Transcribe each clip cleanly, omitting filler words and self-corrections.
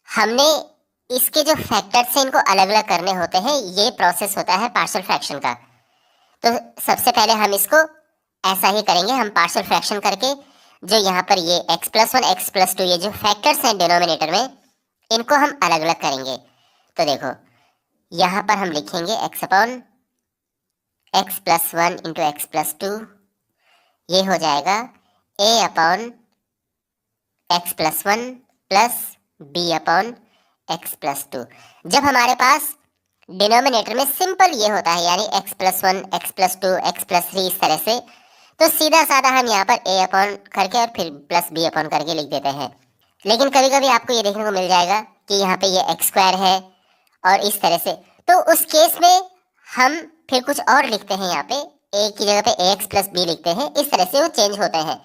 हमने इसके जो फैक्टर्स हैं इनको अलग अलग करने होते हैं। ये प्रोसेस होता है पार्शियल फ्रैक्शन का। तो सबसे पहले हम इसको ऐसा ही करेंगे। हम पार्शियल फ्रैक्शन करके जो यहाँ पर ये x+1 x+2 ये जो फैक्टर्स हैं डिनोमिनेटर में, इनको हम अलग अलग करेंगे। तो देखो यहाँ पर हम लिखेंगे x/(x+1 × x+2) ये हो जाएगा a/(x+1 + b/(x+2)। जब हमारे पास डिनोमिनेटर में सिंपल ये होता है, यानी x+1 x+2 x+3 इस तरह से, तो सीधा साधा हम यहाँ पर a अपॉन करके और फिर प्लस b अपॉन करके लिख देते हैं। लेकिन कभी कभी आपको ये देखने को मिल जाएगा कि यहाँ पे ये x² है और इस तरह से, तो उस केस में हम फिर कुछ और लिखते हैं। यहाँ पे a की जगह पे ax+b लिखते हैं। इस तरह से वो चेंज होते हैं।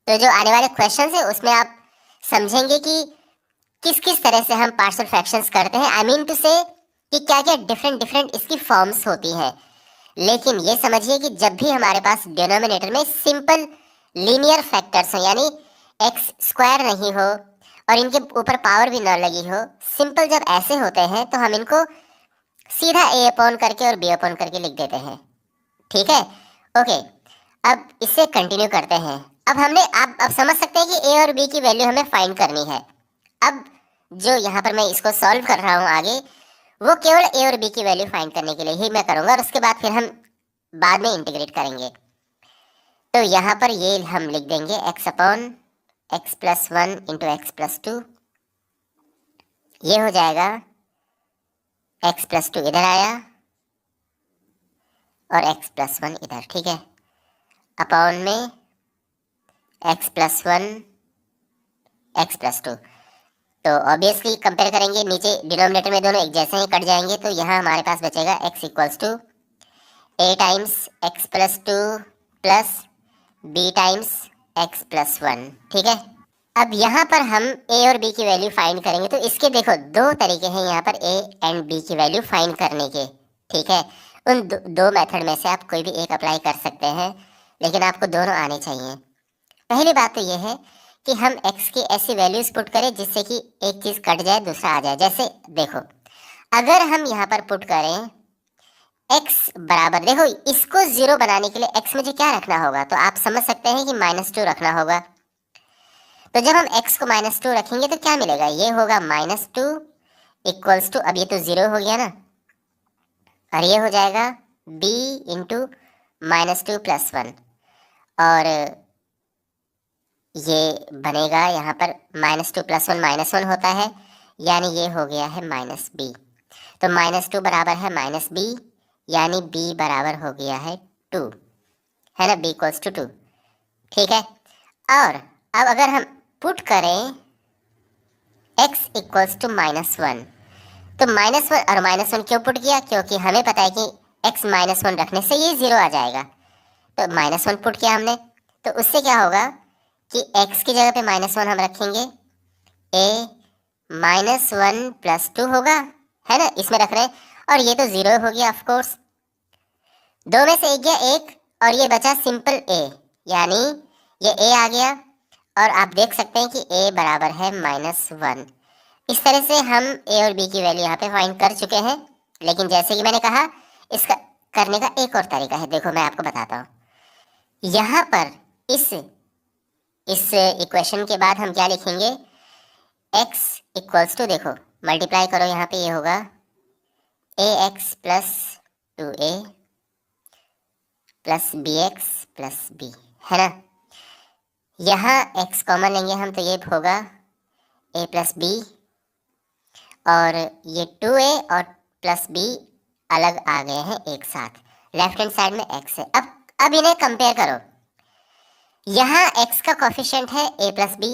तो जो आने वाले क्वेश्चन है उसमें आप समझेंगे कि किस किस तरह से हम पार्शियल फ्रैक्शंस करते हैं। आई मीन टू से कि क्या क्या डिफरेंट डिफरेंट इसकी फॉर्म्स होती हैं। लेकिन ये समझिए कि जब भी हमारे पास डिनोमिनेटर में सिंपल लीनियर फैक्टर्स हो, यानी x² नहीं हो और इनके ऊपर पावर भी ना लगी हो, सिंपल जब ऐसे होते हैं तो हम इनको सीधा a अपॉन करके और b अपॉन करके लिख देते हैं। ठीक है, ओके। अब इससे कंटिन्यू करते हैं। अब हमने अब समझ सकते हैं कि a और b की वैल्यू हमें फाइंड करनी है। अब जो यहाँ पर मैं इसको सॉल्व कर रहा हूँ आगे, वो केवल a और b की वैल्यू फाइंड करने के लिए ही मैं करूँगा, और उसके बाद फिर हम बाद में इंटीग्रेट करेंगे। तो यहाँ पर ये हम लिख देंगे x/(x+1 × x+2) ये हो जाएगा x+2 इधर आया और x+1 इधर। ठीक है, अपॉन में x+1 x+2। तो ऑब्वियसली कंपेयर करेंगे, नीचे डिनोमिनेटर में दोनों एक जैसे ही कट जाएंगे, तो यहाँ हमारे पास बचेगा x = a times x+2 plus b times x+1। ठीक है, अब यहाँ पर हम a और b की वैल्यू फाइंड करेंगे। तो इसके देखो दो तरीके हैं यहाँ पर a एंड b की वैल्यू फाइंड करने के। ठीक है, उन दो मेथड में से आप कोई भी एक अप्लाई कर सकते हैं, लेकिन आपको दोनों आने चाहिए। पहली बात तो ये है कि हम x की ऐसी वैल्यूज पुट करें जिससे कि एक चीज कट जाए दूसरा आ जाए। जैसे देखो, अगर हम यहाँ पर पुट करें x बराबर, देखो इसको 0 बनाने के लिए x मुझे क्या रखना होगा, तो आप समझ सकते हैं कि -2 रखना होगा। तो जब हम x को -2 रखेंगे तो क्या मिलेगा, ये होगा -2 इक्वल्स टू, अब ये तो 0 हो गया ना, और ये हो जाएगा b इंटू -2 + 1, और ये बनेगा यहाँ पर -2 + 1 -1 होता है, यानी ये हो गया है -b। तो -2 बराबर है -b, यानी b बराबर हो गया है 2, है ना, b = 2। ठीक है, और अब अगर हम पुट करें x = -1, तो -1 और -1 क्यों पुट किया, क्योंकि हमें पता है कि x -1 रखने से ये 0 आ जाएगा। तो -1 पुट किया हमने, तो उससे क्या होगा कि x की जगह पे -1 हम रखेंगे, a -1 + 2 होगा, है ना, इसमें रख रहे हैं, और ये तो 0 हो गया ऑफ कोर्स। दो में से एक गया एक, और ये बचा सिंपल a, यानी ये a आ गया, और आप देख सकते हैं कि a बराबर है -1। इस तरह से हम a और b की वैल्यू यहाँ पे फाइंड कर चुके हैं। लेकिन जैसे कि मैंने कहा, इसका करने का एक और तरीका है, देखो मैं आपको बताता हूँ। यहाँ पर इस इक्वेशन के बाद हम क्या लिखेंगे, x = देखो मल्टीप्लाई करो, यहाँ पे ये होगा ax + 2a + bx + b, है ना। यहाँ x कॉमन लेंगे हम, तो ये होगा a + b, और ये 2a और प्लस b अलग आ गए हैं एक साथ, लेफ्ट हैंड साइड में x है। अब इन्हें कंपेयर करो, यहाँ x का कोफिशिएंट है a + b,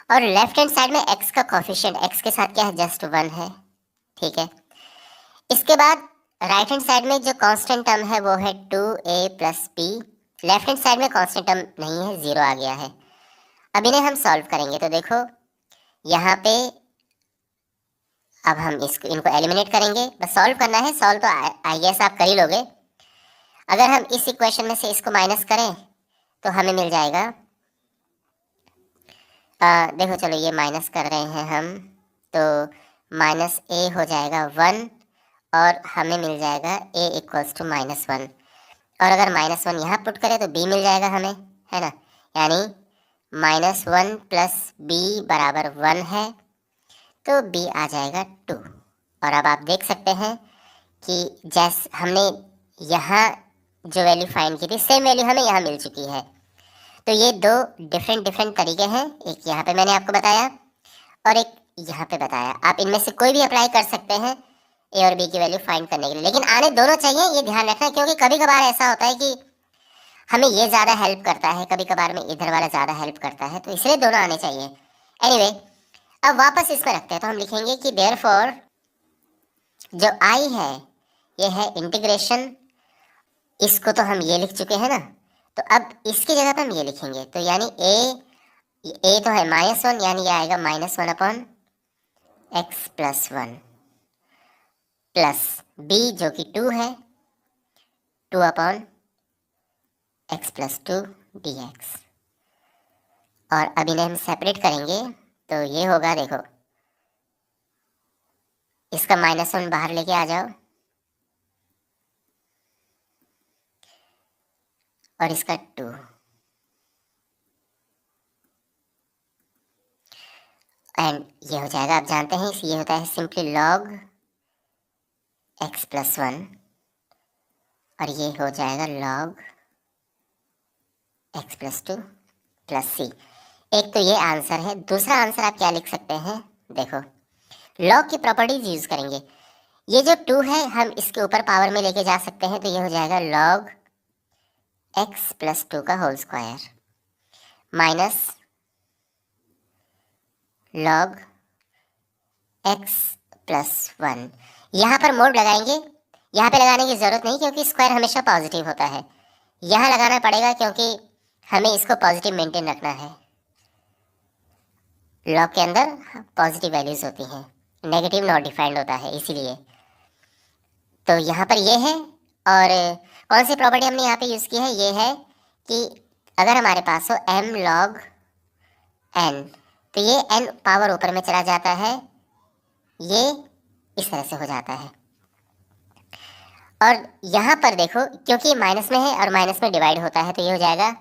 और लेफ्ट हैंड साइड में x का कोफिशिएंट x के साथ क्या है, जस्ट 1 है। ठीक है, इसके बाद राइट हैंड साइड में जो कांस्टेंट टर्म है वो है 2a + b, left hand side में कांस्टेंट टर्म नहीं है, 0 आ गया है। अब इन्हें हम सॉल्व करेंगे, तो देखो यहाँ पे अब हम इनको एलिमिनेट करेंगे, बस सॉल्व करना है। सॉल्व तो आई गेस आप कर ही लोगे। अगर हम इस इक्वेशन में से इसको माइनस करें तो हमें मिल जाएगा देखो चलो ये माइनस कर रहे हैं हम, तो माइनस ए हो जाएगा 1 और हमें मिल जाएगा ए इक्वल्स टू -1। और अगर -1 यहाँ पुट करें तो बी मिल जाएगा हमें, है ना। यानी -1 प्लस बी बराबर 1 है, तो बी आ जाएगा 2। और अब आप देख सकते हैं कि जैसे हमने यहाँ जो वैल्यू फाइंड की थी सेम वैल्यू हमें यहाँ मिल चुकी है। तो ये दो डिफरेंट तरीके हैं, एक यहाँ पे मैंने आपको बताया और एक यहाँ पे बताया। आप इनमें से कोई भी अप्लाई कर सकते हैं ए और बी की वैल्यू फाइंड करने के लिए, लेकिन आने दोनों चाहिए, ये ध्यान रखना, क्योंकि कभी कभार ऐसा होता है कि हमें ये ज़्यादा हेल्प करता है, कभी कभार में इधर वाला ज़्यादा हेल्प करता है, तो इसलिए दोनों आने चाहिए। एनीवे, अब वापस इसमें रखते हैं, तो हम लिखेंगे कि देयरफॉर जो आई है ये है इंटीग्रेशन, इसको तो हम ये लिख चुके हैं ना, तो अब इसकी जगह पर हम ये लिखेंगे, तो यानी ए तो है -1, यानी ये आएगा -1 upon x plus 1 plus B जो कि 2 है, 2 अपॉन x प्लस 2 dx। और अब इन्हें हम सेपरेट करेंगे, तो ये होगा, देखो इसका -1 बाहर लेके आ जाओ और इसका 2, एंड ये हो जाएगा, आप जानते हैं ये होता है सिंपली लॉग x प्लस 1 और ये हो जाएगा log x plus 2 plus c। एक तो ये आंसर है। दूसरा आंसर आप क्या लिख सकते हैं, देखो लॉग की प्रॉपर्टीज यूज करेंगे। ये जो 2 है हम इसके ऊपर पावर में लेके जा सकते हैं, तो ये हो जाएगा लॉग x प्लस 2 का whole square minus log x plus 1। यहाँ पर मोड लगाएंगे, यहाँ पे लगाने की ज़रूरत नहीं क्योंकि स्क्वायर हमेशा पॉजिटिव होता है। यहाँ लगाना पड़ेगा क्योंकि हमें इसको पॉजिटिव मेंटेन रखना है। लॉग के अंदर पॉजिटिव वैल्यूज़ होती हैं, नेगेटिव नॉट डिफाइंड होता है, इसीलिए। तो यहाँ पर ये है, और कौन सी प्रॉपर्टी हमने यहाँ पे यूज़ की है, ये है कि अगर हमारे पास हो m log n, तो ये n पावर ऊपर में चला जाता है, ये इस तरह से हो जाता है। और यहाँ पर देखो क्योंकि माइनस में है और माइनस में डिवाइड होता है, तो ये हो जाएगा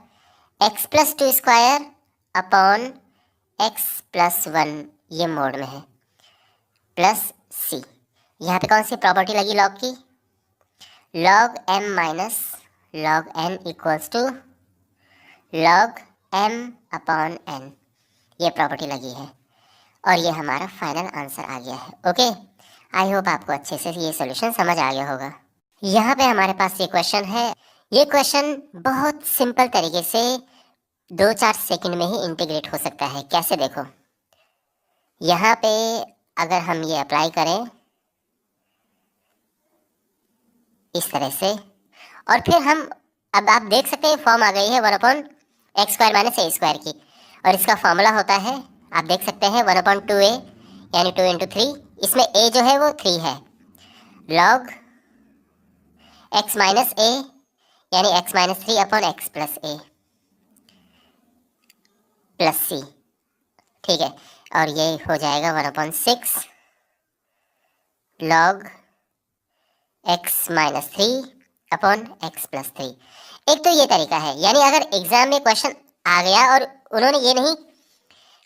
x plus 2 square upon x plus 1, ये मोड में है, प्लस c। यहाँ पे कौन सी प्रॉपर्टी लगी लॉग की, log m minus log n equals to log m upon n, ये प्रॉपर्टी लगी है। और ये हमारा फाइनल आंसर आ गया है। ओके, आई होप आपको अच्छे से ये सॉल्यूशन समझ आ गया होगा। यहाँ पे हमारे पास ये क्वेश्चन है। ये क्वेश्चन बहुत सिंपल तरीके से 2-4 सेकंड में ही इंटीग्रेट हो सकता है। कैसे, देखो यहाँ पे अगर हम ये अप्लाई करें इस तरह से, और फिर हम, अब आप देख सकते हैं फॉर्म आ गई है 1/x² माइनस a² की, और इसका फॉर्मूला होता है, आप देख सकते हैं 1/2a यानी 2 × 3। इसमें a जो है वो 3 है, log x माइनस a यानी x minus 3 upon x plus a plus c, ठीक है। और ये हो जाएगा 1/6 log x minus 3 upon x plus 3। एक तो ये तरीका है, यानी अगर एग्जाम में क्वेश्चन आ गया और उन्होंने ये नहीं,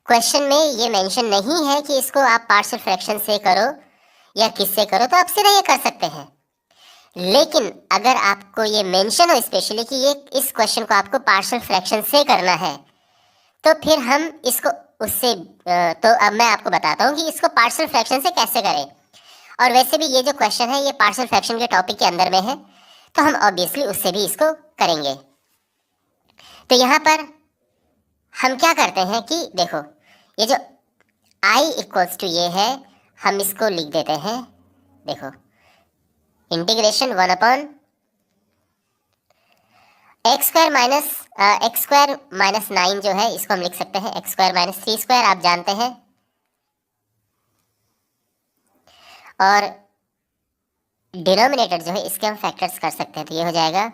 क्वेश्चन में ये मेंशन नहीं है कि इसको आप पार्शियल फ्रैक्शन से करो या किससे करो, तो आप सीधा ये कर सकते हैं। लेकिन अगर आपको ये मेंशन हो स्पेशली कि ये इस क्वेश्चन को आपको पार्शियल फ्रैक्शन से करना है, तो फिर हम इसको उससे, तो अब मैं आपको बताता हूँ कि इसको पार्शियल फ्रैक्शन से कैसे करें। और वैसे भी ये जो क्वेश्चन है ये पार्शियल फ्रैक्शन के टॉपिक के अंदर में है, तो हम ऑब्वियसली उससे भी इसको करेंगे। तो यहाँ पर हम क्या करते हैं कि देखो ये जो i इक्वल्स टू ये है, हम इसको लिख देते हैं, देखो इंटीग्रेशन 1/x² माइनस 9 जो है इसको हम लिख सकते हैं x² माइनस 3², आप जानते हैं। और डिनोमिनेटर जो है इसके हम फैक्टर्स कर सकते हैं, तो ये हो जाएगा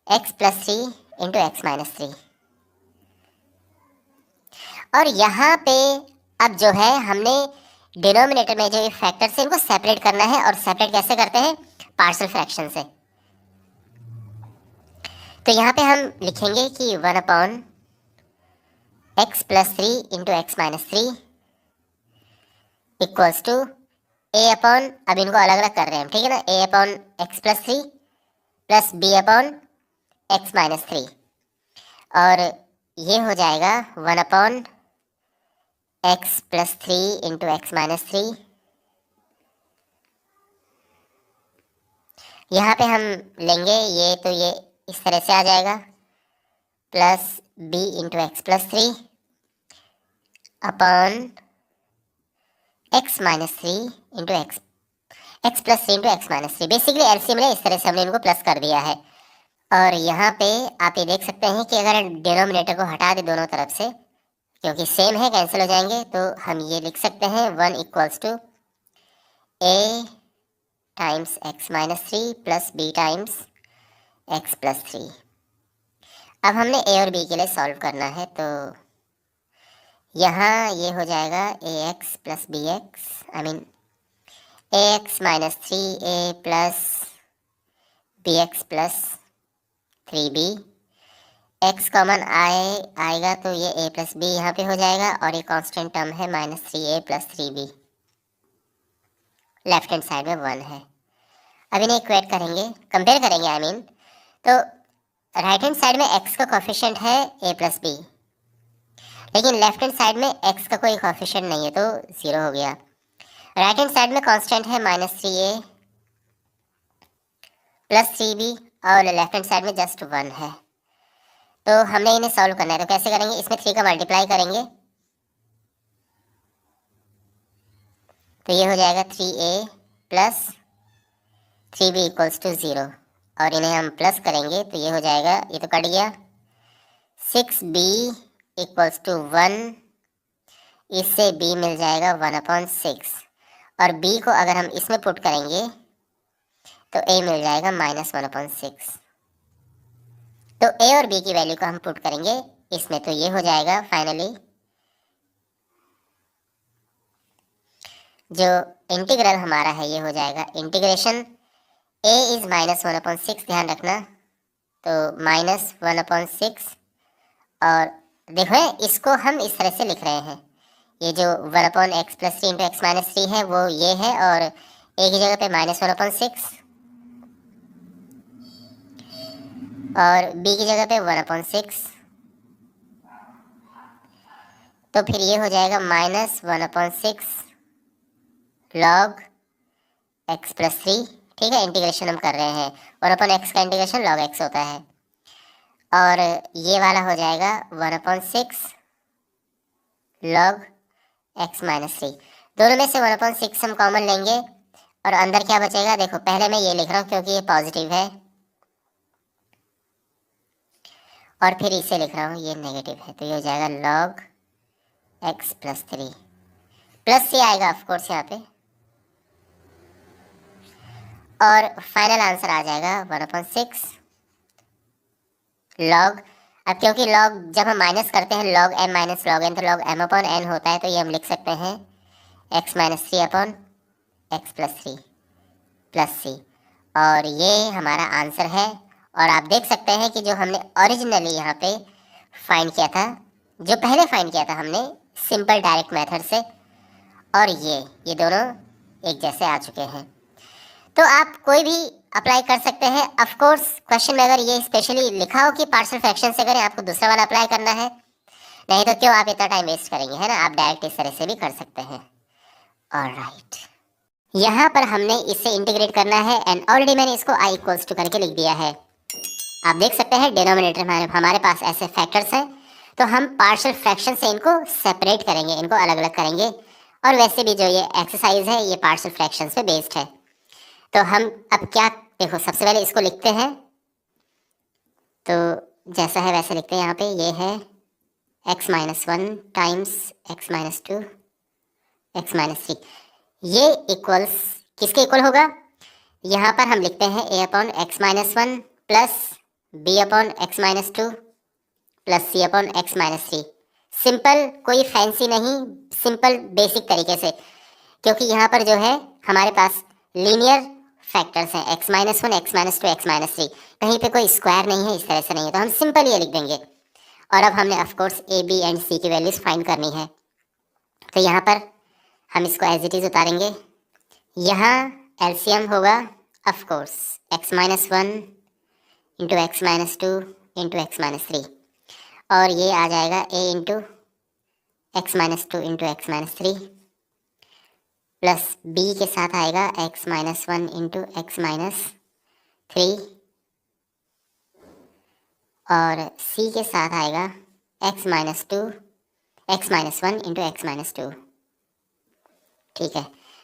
x plus 3 into x minus 3। और यहाँ पे अब जो है हमने डिनोमिनेटर में जो ये फैक्टर्स है इनको सेपरेट करना है, और सेपरेट कैसे करते हैं? पार्शियल फ्रैक्शन से। तो यहाँ पे हम लिखेंगे कि 1 upon X plus 3 into X minus 3 equals to A upon, अब इनको अलग अलग कर रहे हैं हम, ठीक है ना, A upon X plus 3 plus B upon X minus 3, और ये हो जाएगा 1 upon X plus 3 into X minus 3। यहाँ पे हम लेंगे ये, तो ये इस तरह से आ जाएगा, plus B into X plus 3 upon X minus 3 into X plus 3 into X minus 3। Basically LCM में इस तरह से हमने इनको प्लस कर दिया है। और यहाँ पे आप ये देख सकते हैं कि अगर डिनोमिनेटर को हटा दें दोनों तरफ से, क्योंकि सेम है, कैंसिल हो जाएंगे, तो हम ये लिख सकते हैं 1 equals to A times X minus 3 plus B times X plus 3। अब हमने ए और बी के लिए सॉल्व करना है, तो यहाँ ये हो जाएगा A X plus B X, I mean A X minus 3 A plus B X plus 3b। X common आएगा तो ये a प्लस बी यहाँ पे हो जाएगा, और ये कांस्टेंट टर्म है minus 3a plus 3b, left hand side में 1 है। अब इन्हें इक्वेट करेंगे, कंपेयर करेंगे आई मीन, तो राइट हैंड साइड में x का कोफिशिएंट है a प्लस बी, लेकिन लेफ्ट हैंड साइड में x का कोई कोफिशिएंट नहीं है, तो 0 हो गया। राइट हैंड साइड में कांस्टेंट है माइनस 3a प्लस 3b, और लेफ्ट हैंड साइड में जस्ट 1 है। तो हमने इन्हें सॉल्व करना है, तो कैसे करेंगे? इसमें 3 का मल्टीप्लाई करेंगे, तो ये हो जाएगा 3a plus 3b equals to 0, और इन्हें हम प्लस करेंगे तो ये हो जाएगा, ये तो कट गया, 6b इक्वल्स टू 1, इससे b मिल जाएगा 1/6, और b को अगर हम इसमें पुट करेंगे तो a मिल जाएगा -1/6। तो a और b की वैल्यू को हम पुट करेंगे इसमें, तो ये हो जाएगा फाइनली, जो इंटीग्रल हमारा है ये हो जाएगा इंटीग्रेशन a इज -1/6, ध्यान रखना, तो -1/6, और देखो इसको हम इस तरह से लिख रहे हैं, ये जो 1/x plus 3 into X minus 3 है वो ये है, और a की जगह पे -1/6 और b की जगह पे 1/6, तो फिर ये हो जाएगा -1/6 log x प्लस 3, ठीक है, इंटीग्रेशन हम कर रहे हैं, 1/x का इंटीग्रेशन log x होता है, और ये वाला हो जाएगा 1/6 log x माइनस 3। दोनों में से 1/6 हम कॉमन लेंगे, और अंदर क्या बचेगा? देखो पहले मैं ये लिख रहा हूँ क्योंकि ये पॉजिटिव है, और फिर इसे लिख रहा हूँ ये नेगेटिव है, तो ये हो जाएगा log x प्लस 3, प्लस से आएगा ऑफकोर्स यहाँ पे, और फाइनल आंसर आ जाएगा 1/6 log, अब क्योंकि log जब हम माइनस करते हैं log m minus log n, तो log m/n होता है, तो ये हम लिख सकते हैं x minus 3/x plus 3 plus c, और ये हमारा आंसर है। और आप देख सकते हैं कि जो हमने ओरिजिनली यहाँ पे फाइंड किया था, जो पहले फाइंड किया था हमने सिंपल डायरेक्ट मेथड से, और ये दोनों एक जैसे आ चुके हैं। तो आप कोई भी अप्लाई कर सकते हैं, ऑफ कोर्स क्वेश्चन में अगर ये स्पेशली लिखा हो कि पार्शियल फ्रैक्शन से करें, आपको दूसरा वाला अप्लाई करना है, नहीं तो क्यों आप इतना टाइम वेस्ट करेंगे, है ना, आप डायरेक्ट इस तरह से भी कर सकते हैं। ऑलराइट, यहाँ पर हमने इसे इंटीग्रेट करना है, एंड ऑलरेडी मैंने इसको i इक्वल्स टू करके लिख दिया है। आप देख सकते हैं डिनोमिनेटर में हमारे पास ऐसे फैक्टर्स हैं, तो हम पार्शियल फ्रैक्शन से इनको सेपरेट करेंगे, इनको अलग अलग करेंगे, और वैसे भी जो ये एक्सरसाइज है ये पार्शियल फ्रैक्शन पे बेस्ड है। तो हम अब क्या, देखो सबसे पहले इसको लिखते हैं, तो जैसा है वैसे लिखते हैं। यहाँ पे ये है x minus 1 times x minus 2 x minus 3, ये इक्वल्स किसके इक्वल होगा? यहाँ पर हम लिखते हैं a upon X minus 1 plus b upon X minus 2 plus c upon X minus 3। Simple, कोई फैंसी नहीं, सिंपल बेसिक तरीके से, क्योंकि यहाँ पर जो है हमारे पास लीनियर फैक्टर्स हैं, x minus one, x minus two, X minus three, कहीं पे कोई स्क्वायर नहीं है, इस तरह से नहीं है, तो हम सिंपल ये लिख देंगे। और अब हमने of course A B and C की वैल्यूज फाइंड करनी है, तो यहाँ पर हम इसको एज इट इज उतारेंगे। यहाँ एलसीएम होगा of course X minus one into X minus two into X minus three, और ये आ जाएगा A into X minus two into X minus three, plus B के साथ आएगा X minus one into X minus three, और C के साथ आएगा X minus two, X minus one into X minus two. ठीक है,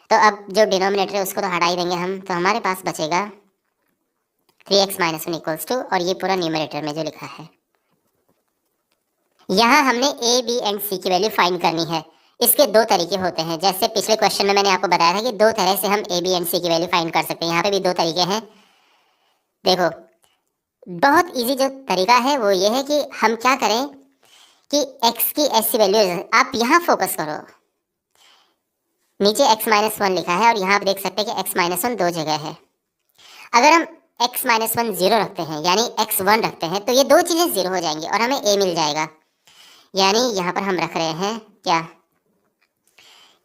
तो अब जो डिनोमिनेटर है उसको तो हटा ही देंगे हम, तो हमारे पास बचेगा 3x minus one equals to, और ये पूरा न्यूमरेटर में जो लिखा है। यहाँ हमने ए बी एंड सी की वैल्यू फाइंड करनी है। इसके दो तरीके होते हैं, जैसे पिछले क्वेश्चन में मैंने आपको बताया था कि दो तरह से हम ए बी एंड सी की वैल्यू फाइंड कर सकते हैं। यहाँ पे भी दो तरीके हैं। देखो, बहुत इजी जो तरीका है वो ये है कि हम क्या करें कि x की ऐसी वैल्यू, आप यहाँ फोकस करो, नीचे x माइनस वन लिखा है और यहाँ आप देख सकते हैं कि x माइनस वन दो जगह है। अगर हम x माइनस वन जीरो रखते हैं यानी x वन रखते हैं, तो ये दो चीज़ें जीरो हो जाएंगी और हमें a मिल जाएगा। यानी यहाँ पर हम रख रहे हैं क्या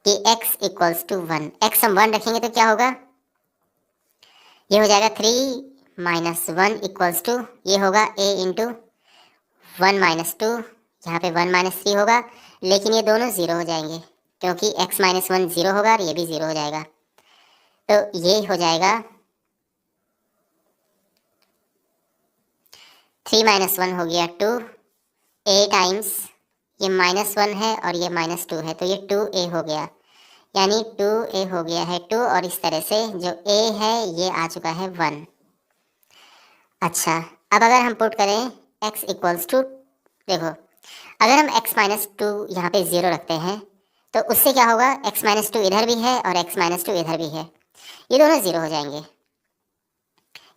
कि x equals to one, x हम वन रखेंगे तो क्या होगा, ये हो जाएगा 3 माइनस वन इक्वल्स टू, ये होगा a into one minus two, यहाँ पे वन माइनस थ्री होगा, लेकिन ये दोनों जीरो हो जाएंगे क्योंकि x माइनस वन जीरो होगा और ये भी जीरो हो जाएगा। तो ये हो जाएगा 3 माइनस वन हो गया 2, a टाइम्स ये माइनस वन है और ये माइनस टू है, तो ये 2a हो गया, यानी 2a हो गया है 2, और इस तरह से जो a है ये आ चुका है 1। अच्छा, अब अगर हम पुट करें x इक्वल्स टू, देखो अगर हम x माइनस टू यहाँ पे ज़ीरो रखते हैं तो उससे क्या होगा, x माइनस टू इधर भी है और x माइनस टू इधर भी है, ये दोनों ज़ीरो हो जाएंगे।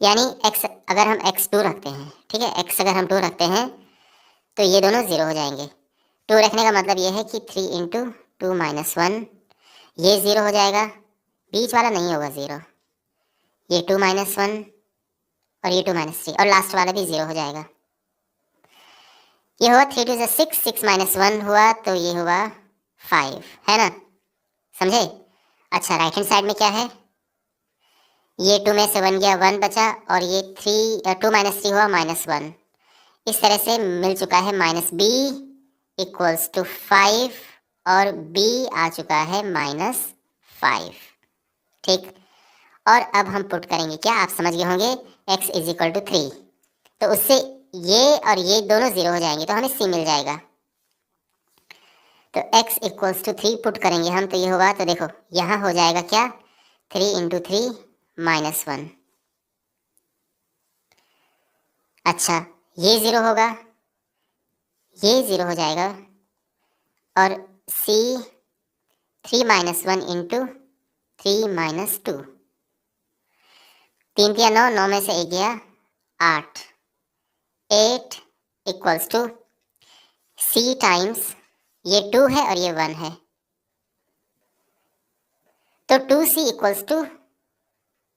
यानी x अगर हम x2 रखते हैं, ठीक है, x अगर हम 2 रखते हैं तो ये दोनों ज़ीरो हो जाएंगे। 2 रखने का मतलब ये है कि 3 इंटू टू माइनस वन, ये ज़ीरो हो जाएगा, बीच वाला नहीं होगा ज़ीरो, ये 2 माइनस वन और ये 2 माइनस थ्री, और लास्ट वाला भी ज़ीरो हो जाएगा। ये हुआ 3 टू 6, 6 माइनस वन हुआ तो ये हुआ 5, है ना, समझे। अच्छा, राइट हैंड साइड में क्या है, ये 2 में से 1 गया, 1 बचा, और ये 2 माइनस थ्री हुआ माइनस वन। इस तरह से मिल चुका है माइनस बी इक्वल्स टू 5, और b आ चुका है माइनस 5। ठीक, और अब हम पुट करेंगे क्या, आप समझ गए होंगे, x इज इक्वल टू 3, तो उससे ये और ये दोनों ज़ीरो हो जाएंगे तो हमें c मिल जाएगा। तो x इक्वल्स टू 3 पुट करेंगे हम, तो ये होगा, तो देखो यहाँ हो जाएगा क्या, 3 इंटू थ्री माइनस वन। अच्छा, ये ज़ीरो होगा, ये ज़ीरो हो जाएगा, और c 3 minus one into three minus two, 3 या 9, 9 में से 1 गया 8, 8 इक्वल्स टू c टाइम्स ये 2 है और ये 1 है, तो 2c इक्वल्स टू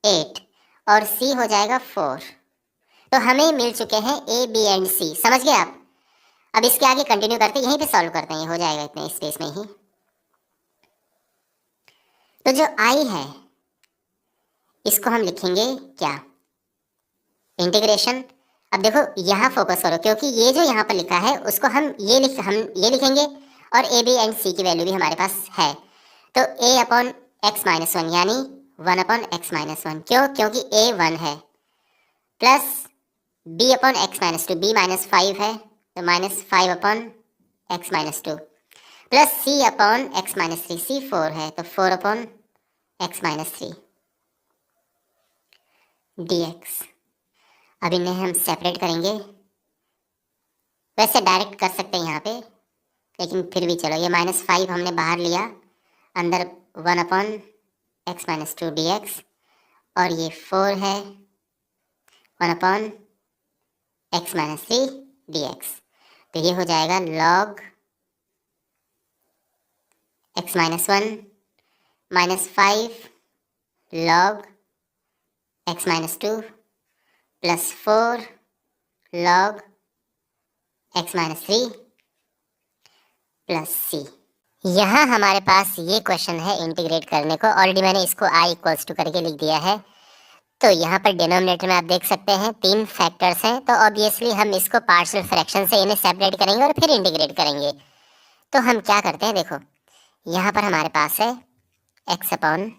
8, और c हो जाएगा 4। तो हमें मिल चुके हैं a b एंड c, समझ गए आप। अब इसके आगे कंटिन्यू करके यहीं पे सॉल्व करते हैं, हो जाएगा इतने स्पेस में ही। तो जो i है इसको हम लिखेंगे क्या, इंटीग्रेशन। अब देखो यहाँ फोकस करो, क्योंकि ये जो यहाँ पर लिखा है उसको हम ये लिखेंगे, और a b एंड c की वैल्यू भी हमारे पास है, तो a upon X minus one यानी 1 अपॉन एक्स माइनस वन, क्यों, क्योंकि a 1 है, plus b upon X minus to, b minus 5 है तो minus 5 upon X minus to, plus c upon X minus three, c 4 है तो 4 upon X minus three dx। अब इन्हें हम सेपरेट करेंगे, वैसे डायरेक्ट कर सकते हैं यहाँ पे, लेकिन फिर भी चलो, ये माइनस 5 हमने बाहर लिया, अंदर 1 upon X minus to D x, और ये 4 है 1 upon X minus three D x, तो ये हो जाएगा log x minus 1 minus 5 log x minus 2 plus 4 log x minus 3 plus c। यहाँ हमारे पास ये क्वेश्चन है इंटीग्रेट करने को। ऑलरेडी मैंने इसको i इक्वल्स टू करके लिख दिया है। तो यहाँ पर डिनोमिनेटर में आप देख सकते हैं 3 फैक्टर्स हैं, तो ऑब्वियसली हम इसको पार्शियल फ्रैक्शन से इन्हें सेपरेट करेंगे और फिर इंटीग्रेट करेंगे। तो हम क्या करते हैं, देखो यहाँ पर हमारे पास है x upon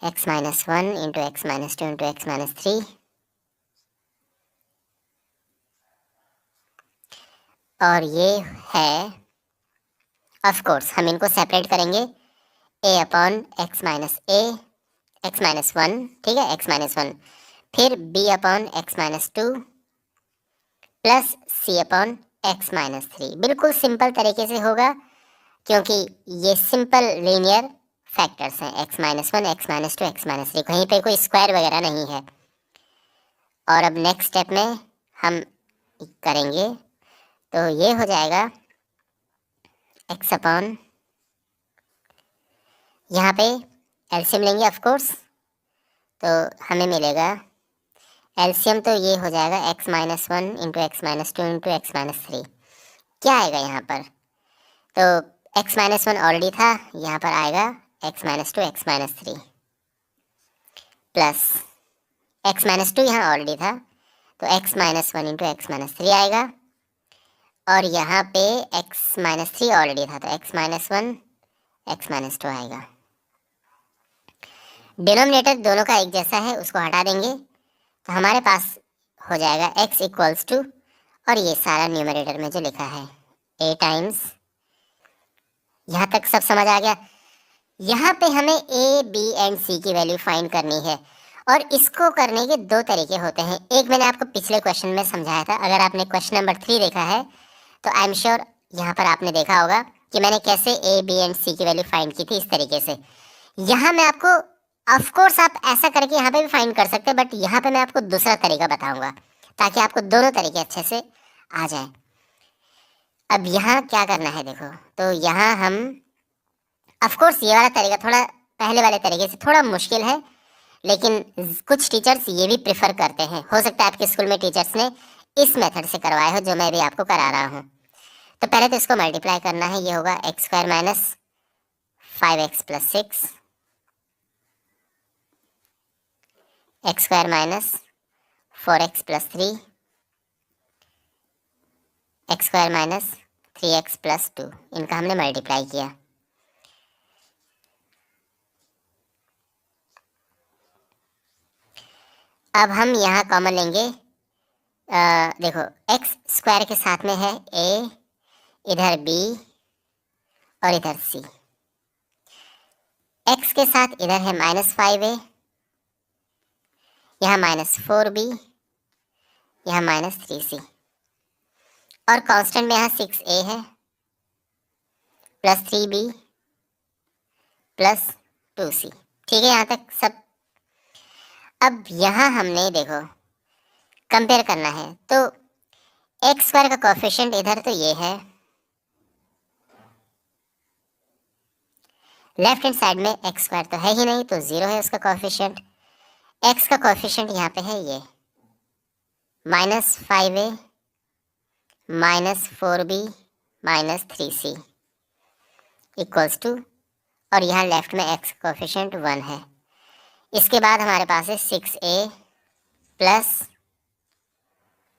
x minus 1 into X minus 2 into X minus 3, और ये है ऑफ कोर्स हम इनको सेपरेट करेंगे a upon X minus a x minus 1, ठीक है, एक्स माइनस 1, फिर b upon X minus 2 plus c upon X minus 3। बिल्कुल सिंपल तरीके से होगा क्योंकि ये सिंपल लीनियर फैक्टर्स हैं, x minus 1 x minus 2 x minus 3, कहीं पे कोई स्क्वायर वगैरह नहीं है। और अब नेक्स्ट स्टेप में हम करेंगे तो ये हो जाएगा x अपॉन, यहाँ पे एलसीएम लेंगे ऑफ कोर्स, तो हमें मिलेगा एलसीएम, तो ये हो जाएगा x minus 1 into X minus 2 into X minus 3। क्या आएगा यहाँ पर, तो x माइनस 1 ऑलरेडी था, यहाँ पर आएगा x minus 2 x minus 3 plus x minus 2 यहाँ ऑलरेडी था, तो x minus 1 into X minus 3 आएगा, और यहाँ पे x माइनस 3 ऑलरेडी था, तो x माइनस 1 एक्स माइनस 2 आएगा। डिनोमिनेटर दोनों का एक जैसा है, उसको हटा देंगे तो हमारे पास हो जाएगा x इक्वल्स टू, और ये सारा न्यूमरेटर में जो लिखा है a टाइम्स, यहाँ तक सब समझ आ गया। यहाँ पे हमें a, b एंड c की वैल्यू फाइंड करनी है, और इसको करने के 2 तरीके होते हैं। एक मैंने आपको पिछले क्वेश्चन में समझाया था, अगर आपने क्वेश्चन नंबर 3 देखा है तो आई एम श्योर यहाँ पर आपने देखा होगा कि मैंने कैसे a, b एंड c की वैल्यू फाइंड की थी, इस तरीके से। यहाँ मैं आपको, ऑफ कोर्स आप ऐसा करके यहाँ पे भी फाइंड कर सकते हैं, बट यहाँ पे मैं आपको दूसरा तरीका बताऊंगा ताकि आपको दोनों तरीके अच्छे से आ जाए। अब यहाँ क्या करना है देखो, तो यहाँ हम, ऑफ कोर्स ये वाला तरीका थोड़ा पहले वाले तरीके से थोड़ा मुश्किल है, लेकिन कुछ टीचर्स ये भी प्रेफर करते हैं। हो सकता है आपके स्कूल में टीचर्स ने इस मेथड से करवाया हो जो मैं भी आपको करा रहा हूँ। तो पहले तो इसको मल्टीप्लाई करना है, ये होगा x square minus 5x plus 6, x square minus 4x plus 3, x square minus 3x plus 2, इनका हमने मल्टीप्लाई किया। अब हम यहाँ कॉमन लेंगे, देखो एक्स स्क्वायर के साथ में है a, इधर b और इधर c, x के साथ इधर है माइनस 5a, यहाँ माइनस 4b, यहाँ माइनस 3c, और कांस्टेंट में यहाँ 6a है प्लस 3b प्लस 2c। ठीक है, यहाँ तक सब। अब यहाँ हमने देखो कंपेयर करना है, तो एक्स स्क्वायर का कोएफिशिएंट इधर तो ये है, लेफ्ट हैंड साइड में एक्स स्क्वायर तो है ही नहीं, तो 0 है उसका कोएफिशिएंट। एक्स का कोएफिशिएंट यहाँ पे है ये minus 5a minus 4b minus 3c equals to, और यहाँ लेफ्ट में एक्स का कोएफिशिएंट 1 है। इसके बाद हमारे पास है 6a plus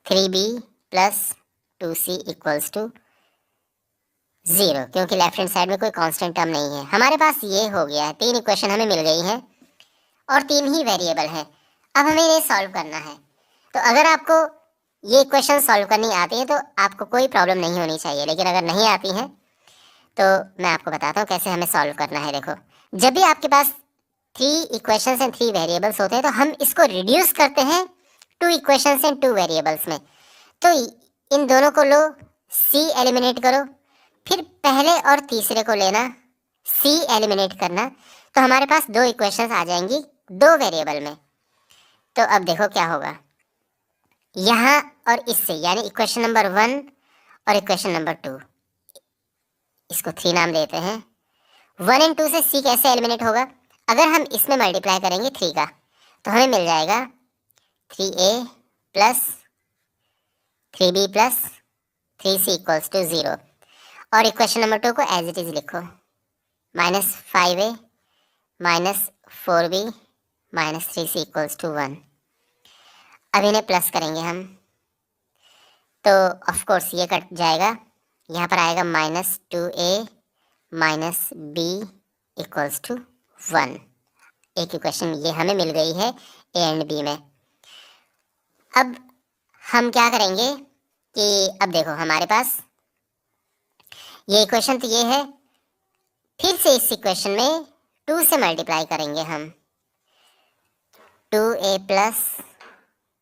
3b plus 2c equals to 0, क्योंकि लेफ्ट हैंड साइड में कोई कांस्टेंट टर्म नहीं है। हमारे पास ये हो गया है, 3 इक्वेशन हमें मिल गई हैं और 3 ही वेरिएबल हैं। अब हमें इन्हें सॉल्व करना है। तो अगर आपको ये इक्वेशन सॉल्व करनी आती है तो आपको कोई प्रॉब्लम नहीं होनी चाहिए, लेकिन अगर नहीं आती हैं तो मैं आपको बताता हूँ कैसे हमें सॉल्व करना है। देखो, जब भी आपके पास 3 इक्वेशंस एंड 3 वेरिएबल्स होते हैं तो हम इसको रिड्यूस करते हैं 2 इक्वेशंस एंड 2 वेरिएबल्स में। तो इन दोनों को लो, c एलिमिनेट करो, फिर पहले और तीसरे को लेना, c एलिमिनेट करना, तो हमारे पास 2 इक्वेशंस आ जाएंगी 2 वेरिएबल में। तो अब देखो क्या होगा, यहाँ और इससे, यानी इक्वेशन नंबर 1 और इक्वेशन नंबर 2, इसको 3 नाम देते हैं, 1 इन 2 से c कैसे एलिमिनेट होगा? अगर हम इसमें मल्टीप्लाई करेंगे 3 का तो हमें मिल जाएगा 3a plus 3b plus 3c equals to 0। और इक्वेशन नंबर 2 को एज इट इज लिखो, -5a minus 4b minus 3c equals to 1। अब इन्हें प्लस करेंगे हम तो ऑफ कोर्स ये कट जाएगा, यहाँ पर आएगा -2a minus b equals to 1। एक इक्वेशन ये हमें मिल गई है ए एंड बी में। अब हम क्या करेंगे कि अब देखो हमारे पास ये इक्वेशन तो ये है, फिर से इस इक्वेशन में 2 से मल्टीप्लाई करेंगे हम, 2a plus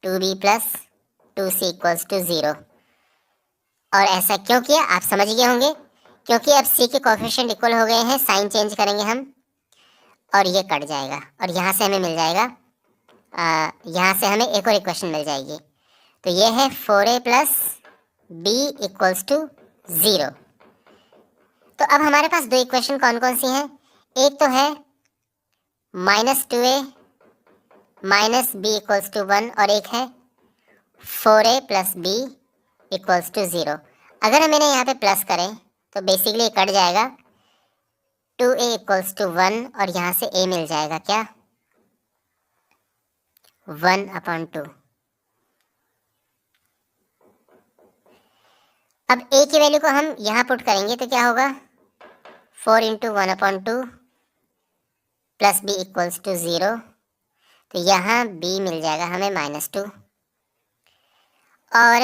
2b plus 2c equals to 0। और ऐसा क्यों किया आप समझ गए होंगे, क्योंकि अब c के कोएफिशिएंट इक्वल हो गए हैं, साइन चेंज करेंगे हम और ये कट जाएगा और यहाँ से हमें मिल जाएगा, यहाँ से हमें एक और इक्वेशन मिल जाएगी। तो ये है 4a plus b equals to 0। तो अब हमारे पास दो इक्वेशन कौन कौन सी हैं? एक तो है -2a minus b equals to 1 और एक है 4a plus b equals to 0। अगर हम इन्हें यहाँ पे प्लस करें तो बेसिकली ये कट जाएगा, 2a इक्वल्स टू 1 और यहाँ से a मिल जाएगा क्या, 1/2। अब a की वैल्यू को हम यहाँ पुट करेंगे तो क्या होगा, 4 into 1/2 plus b equals to 0। तो यहाँ b मिल जाएगा हमें -2। और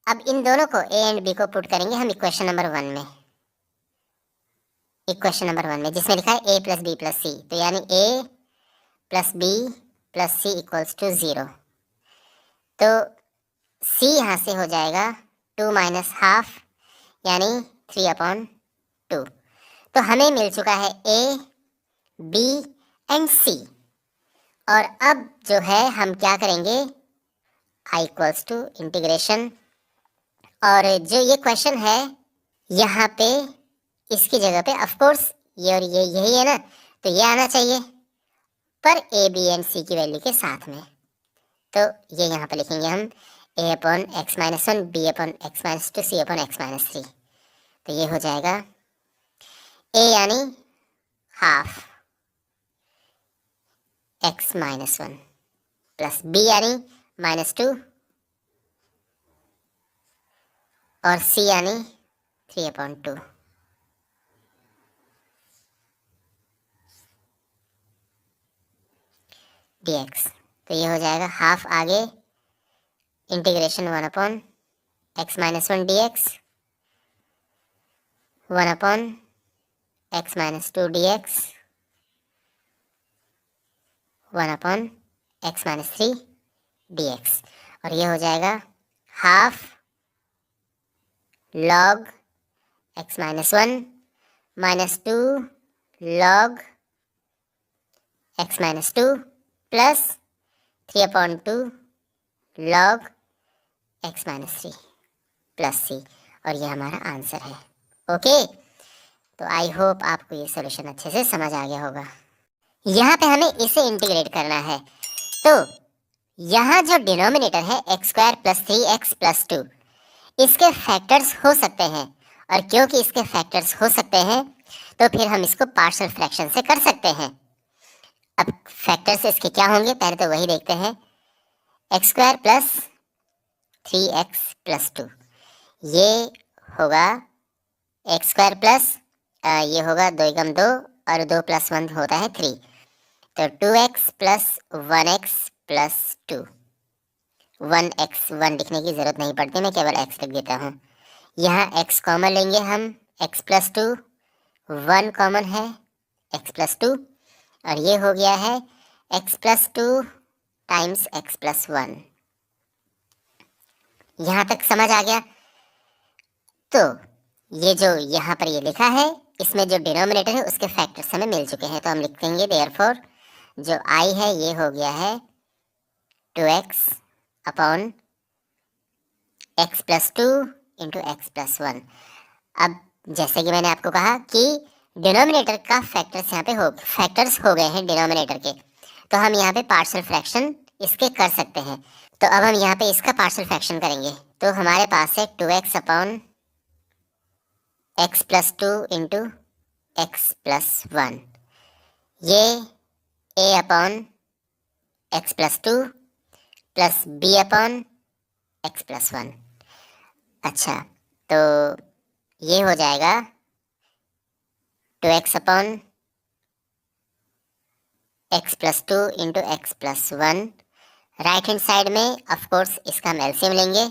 अब इन दोनों को a एंड b को पुट करेंगे हम इक्वेशन नंबर 1 में, इक्वेशन नंबर 1 में जिसमें लिखा है a plus B plus C. तो यानी a plus B plus C equals to 0। तो c यहाँ से हो जाएगा 2 माइनस हाफ यानी 3/2। तो हमें मिल चुका है a, b एंड c। और अब जो है हम क्या करेंगे, i इक्वल्स टू इंटीग्रेशन, और जो ये क्वेश्चन है यहाँ पे इसकी जगह पे ऑफ कोर्स ये और ये यही है ना, तो ये आना चाहिए पर a b एंड c की वैल्यू के साथ में। तो ये यहाँ पे लिखेंगे हम a/x-1 b/x-2 c/x-3। तो ये हो जाएगा a यानी हाफ x-1 प्लस b यानी -2 और c यानी 3/2। dx। तो ये हो जाएगा हाफ आगे integration 1/x-1 dx 1/x-2 dx 1/x-3 dx। और ये हो जाएगा half log x-1 -2 log x-2 plus 3/2 log x-3 plus c। और ये हमारा आंसर है। ओके, तो आई होप आपको ये सोल्यूशन अच्छे से समझ आ गया होगा। यहाँ पे हमें इसे इंटीग्रेट करना है, तो यहाँ जो डिनोमिनेटर है x² प्लस 3x प्लस 2, इसके फैक्टर्स हो सकते हैं, और क्योंकि इसके फैक्टर्स हो सकते हैं तो फिर हम इसको पार्शियल फ्रैक्शन से कर सकते हैं। अब फैक्टर्स इसके क्या होंगे पहले तो वही देखते हैं। x² प्लस 3x प्लस 2, ये होगा x² प्लस ये होगा 2 × 2 और 2 + 1 होता है 3। तो 2x plus 1x plus 2, 1x 1 लिखने की ज़रूरत नहीं पड़ती, मैं केवल x लिख देता हूँ। यहाँ x कॉमन लेंगे हम, x प्लस 2, 1 कॉमन है x प्लस 2, और ये हो गया है x plus 2 times x plus 1। यहाँ तक समझ आ गया। तो ये जो यहाँ पर ये लिखा है, इसमें जो डिनोमिनेटर है उसके फैक्टर्स हमें मिल चुके हैं, तो हम लिख देंगे देयरफॉर जो i है ये हो गया है 2x upon x plus 2 into x plus 1। अब जैसे कि मैंने आपको कहा कि डिनोमिनेटर का फैक्टर्स यहाँ पे फैक्टर्स हो गए हैं डिनोमिनेटर के, तो हम यहाँ पे पार्शियल फ्रैक्शन इसके कर सकते हैं। तो अब हम यहाँ पे इसका पार्शियल फ्रैक्शन करेंगे, तो हमारे पास है 2x upon X plus two into X plus one, ये a upon X plus two plus b upon X plus one. अच्छा, तो ये हो जाएगा 2x upon X plus two into X plus one. Right hand side में of course इसका हम LCM लेंगे,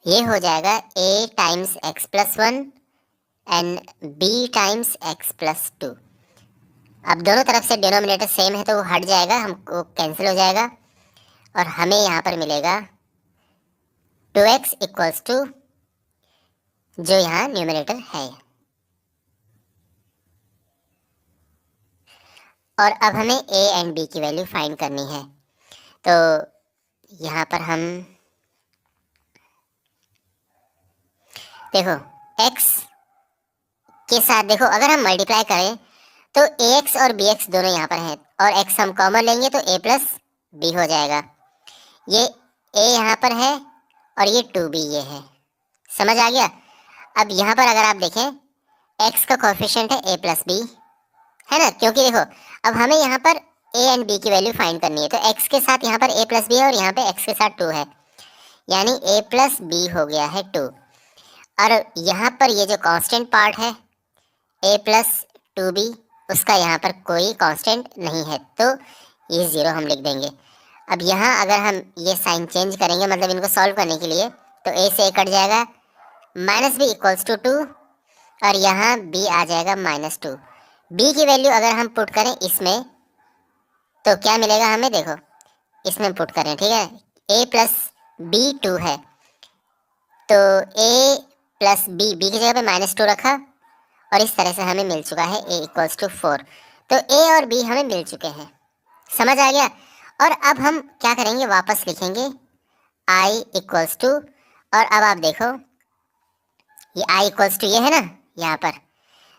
ये हो जाएगा a times X plus one and b times X plus two. अब दोनों तरफ से डिनोमिनेटर सेम है तो वो हट जाएगा, हमको कैंसिल हो जाएगा और हमें यहाँ पर मिलेगा 2x इक्वल्स टू जो यहाँ न्यूमरेटर है। और अब हमें a एंड b की वैल्यू फाइंड करनी है, तो यहाँ पर हम देखो x के साथ देखो अगर हम मल्टीप्लाई करें तो ax और bx दोनों यहाँ पर हैं और x हम कॉमन लेंगे तो a प्लस b हो जाएगा। ये a यहाँ पर है और ये 2b ये है, समझ आ गया। अब यहाँ पर अगर आप देखें x का कोएफिशिएंट है a प्लस b, है ना, क्योंकि देखो अब हमें यहाँ पर a एंड b की वैल्यू फाइंड करनी है, तो x के साथ यहाँ पर a प्लस b है और यहाँ पे x के साथ 2 है, यानी a प्लस b हो गया है 2। और यहाँ पर ये जो कांस्टेंट पार्ट है a प्लस 2b, उसका यहाँ पर कोई कांस्टेंट नहीं है, तो ये 0 हम लिख देंगे। अब यहाँ अगर हम ये साइन चेंज करेंगे, मतलब इनको सॉल्व करने के लिए, तो a से a कट जाएगा, माइनस b इक्वल्स टू 2 और यहाँ b आ जाएगा माइनस 2। b की वैल्यू अगर हम पुट करें इसमें तो क्या मिलेगा हमें, देखो इसमें पुट करें, ठीक है, a प्लस b 2 है, तो a प्लस b, b की जगह पे माइनस 2 रखा और इस तरह से हमें मिल चुका है a इक्वल्स टू 4। तो a और b हमें मिल चुके हैं, समझ आ गया। और अब हम क्या करेंगे, वापस लिखेंगे i इक्वल्स टू, और अब आप देखो ये i इक्वल्स टू ये है ना यहाँ पर,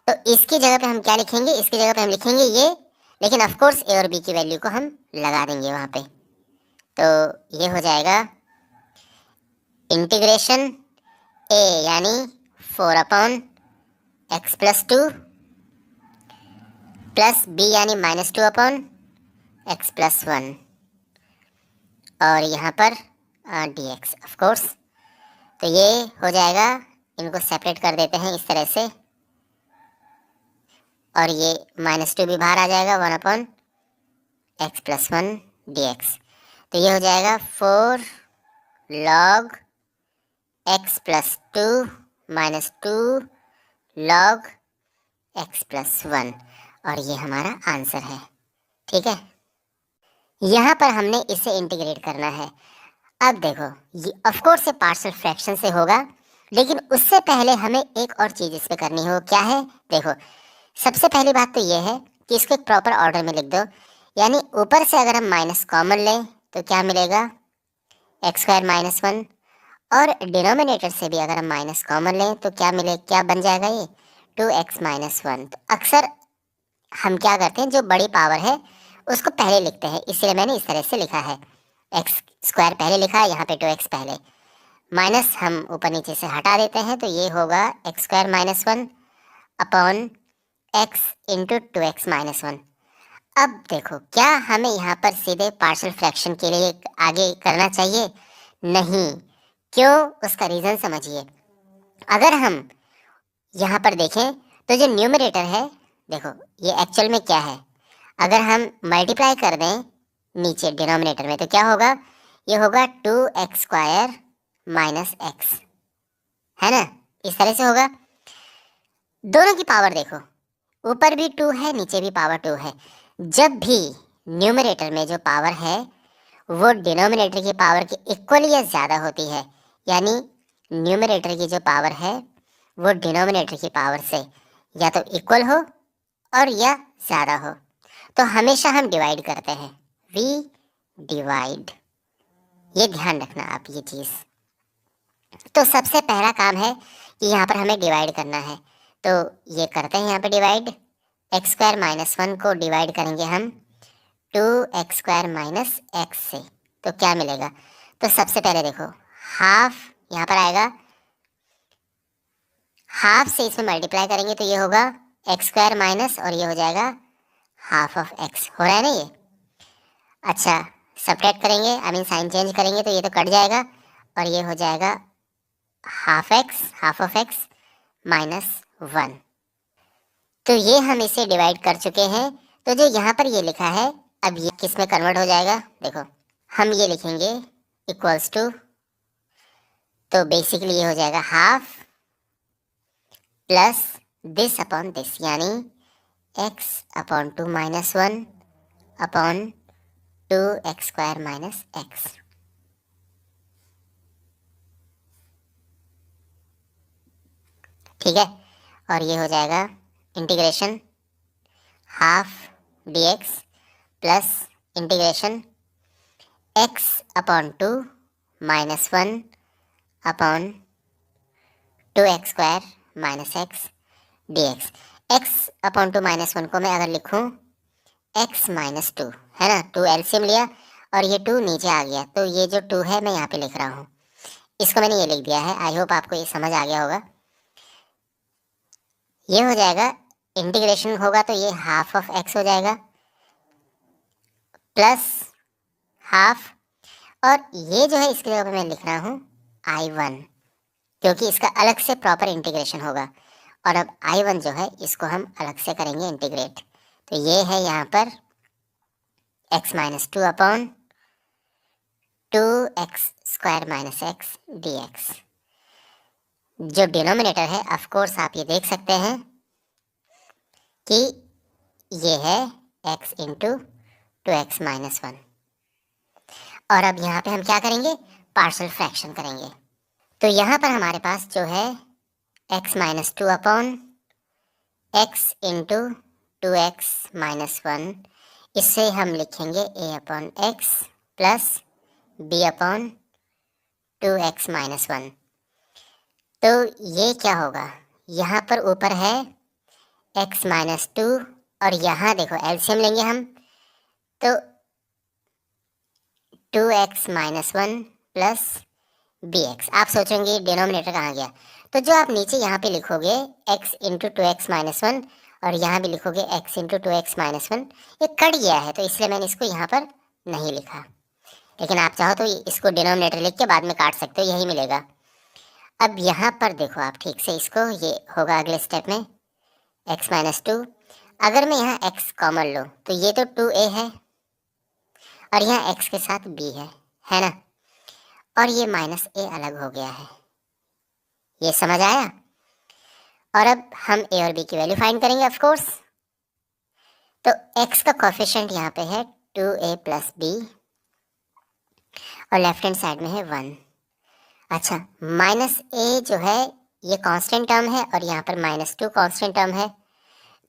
तो इसकी जगह पे हम क्या लिखेंगे, इसकी जगह पे हम लिखेंगे ये, लेकिन ऑफ कोर्स a और b की वैल्यू को हम लगा देंगे वहाँ पे। तो ये हो जाएगा इंटीग्रेशन a यानी 4 upon X plus two plus b यानी minus 2 upon X plus one, और यहाँ पर dx ऑफ कोर्स। तो ये हो जाएगा, इनको सेपरेट कर देते हैं इस तरह से, और ये माइनस 2 भी बाहर आ जाएगा, 1 upon X plus one dx। तो ये हो जाएगा 4 log x plus two minus 2 log x plus one, और ये हमारा आंसर है, ठीक है। यहाँ पर हमने इसे इंटीग्रेट करना है। अब देखो ये ऑफ कोर्स ये पार्शियल फ्रैक्शन से होगा, लेकिन उससे पहले हमें एक और चीज़ इस पे करनी हो, क्या है, देखो सबसे पहली बात तो ये है कि इसको एक प्रॉपर ऑर्डर में लिख दो, यानी ऊपर से अगर हम माइनस कॉमन लें तो क्या मिलेगा, एक्स स्क्वायर माइनस वन, और डिनोमिनेटर से भी अगर हम माइनस कॉमन लें तो क्या बन जाएगा, ये 2x माइनस वन। तो अक्सर हम क्या करते हैं, जो बड़ी पावर है उसको पहले लिखते हैं, इसलिए मैंने इस तरह से लिखा है, एक्स स्क्वायर पहले लिखा है, यहाँ पे 2x पहले, माइनस हम ऊपर नीचे से हटा देते हैं, तो ये होगा x square minus one upon x into 2x minus one. अब देखो क्या हमें यहाँ पर सीधे पार्शियल फ्रैक्शन के लिए आगे करना चाहिए, नहीं, क्यों, उसका रीज़न समझिए। अगर हम यहाँ पर देखें तो जो न्यूमरेटर है, देखो ये एक्चुअल में क्या है, अगर हम मल्टीप्लाई कर दें नीचे डिनोमिनेटर में तो क्या होगा, ये होगा 2x स्क्वायर माइनस एक्स, है ना, इस तरह से होगा। दोनों की पावर देखो, ऊपर भी 2 है, नीचे भी पावर 2 है। जब भी न्यूमरेटर में जो पावर है वो डिनोमिनेटर की पावर के इक्वल या ज़्यादा होती है, यानी न्यूमरेटर की जो पावर है वो डिनोमिनेटर की पावर से या तो इक्वल हो और या ज़्यादा हो, तो हमेशा हम डिवाइड करते हैं, वी डिवाइड, ये ध्यान रखना आप ये चीज़। तो सबसे पहला काम है कि यहाँ पर हमें डिवाइड करना है, तो ये करते हैं यहाँ पे डिवाइड। एक्स स्क्वायर माइनस 1 को डिवाइड करेंगे हम 2x² माइनस एक्स से, तो क्या मिलेगा? तो सबसे पहले देखो हाफ यहाँ पर आएगा, हाफ से इसमें मल्टीप्लाई करेंगे तो ये होगा x² माइनस, और ये हो जाएगा हाफ ऑफ x। हो रहा है ना ये? अच्छा, सब्ट्रैक्ट करेंगे, आई मीन साइन चेंज करेंगे तो ये तो कट जाएगा, और ये हो जाएगा हाफ ऑफ x माइनस 1। तो ये हम इसे डिवाइड कर चुके हैं। तो जो यहाँ पर ये लिखा है, अब ये किस में कन्वर्ट हो जाएगा? देखो हम ये लिखेंगे इक्वल्स टू, तो बेसिकली ये हो जाएगा half plus this upon this, यानी x upon 2 minus 1 upon 2x² minus x. ठीक है, और ये हो जाएगा integration half dx plus integration x upon 2 minus 1 upon 2x² minus x dx। x upon 2 minus 1 को मैं अगर लिखूं x माइनस 2, है ना, 2 एलसीएम लिया और ये 2 नीचे आ गया, तो ये जो 2 है मैं यहाँ पे लिख रहा हूँ, इसको मैंने ये लिख दिया है। आई होप आपको ये समझ आ गया होगा। ये हो जाएगा इंटीग्रेशन होगा तो ये हाफ ऑफ x हो जाएगा प्लस हाफ, और ये जो है इसके जगह मैं लिख रहा हूँ I1, क्योंकि इसका अलग से प्रॉपर इंटीग्रेशन होगा। और अब I1 जो है इसको हम अलग से करेंगे इंटीग्रेट, तो ये है यहाँ पर x minus 2 upon 2x² minus x dx। जो डिनोमिनेटर है ऑफ कोर्स आप ये देख सकते हैं कि ये है x इंटू 2x माइनस 1। और अब यहाँ पे हम क्या करेंगे? पार्शियल फ्रैक्शन करेंगे। तो यहाँ पर हमारे पास जो है x minus 2 upon x into 2x minus 1, इससे हम लिखेंगे a upon x plus b upon 2x minus 1। तो ये क्या होगा? यहाँ पर ऊपर है x माइनस 2, और यहाँ देखो एलसीएम लेंगे हम, तो 2x माइनस 1 प्लस bx। आप सोचेंगे डिनोमिनेटर कहाँ गया? तो जो आप नीचे यहाँ पे लिखोगे x इंटू 2x माइनस 1, और यहाँ भी लिखोगे x इंटू 2x माइनस 1, ये कट गया है तो इसलिए मैंने इसको यहाँ पर नहीं लिखा। लेकिन आप चाहो तो इसको डिनोमिनेटर लिख के बाद में काट सकते हो, यही मिलेगा। अब यहाँ पर देखो आप ठीक से इसको, ये होगा अगले स्टेप में x माइनस 2। अगर मैं यहाँ x कॉमन लो तो ये तो 2a है, और यहाँ x के साथ b है ना, और ये माइनस a अलग हो गया है। ये समझ आया? और अब हम a और b की वैल्यू फाइंड करेंगे ऑफ कोर्स। तो x का कोफिशिएंट यहाँ पे है 2a प्लस b, और लेफ्ट हैंड साइड में है 1। अच्छा, माइनस a जो है ये कांस्टेंट टर्म है, और यहाँ पर माइनस 2 कांस्टेंट टर्म है,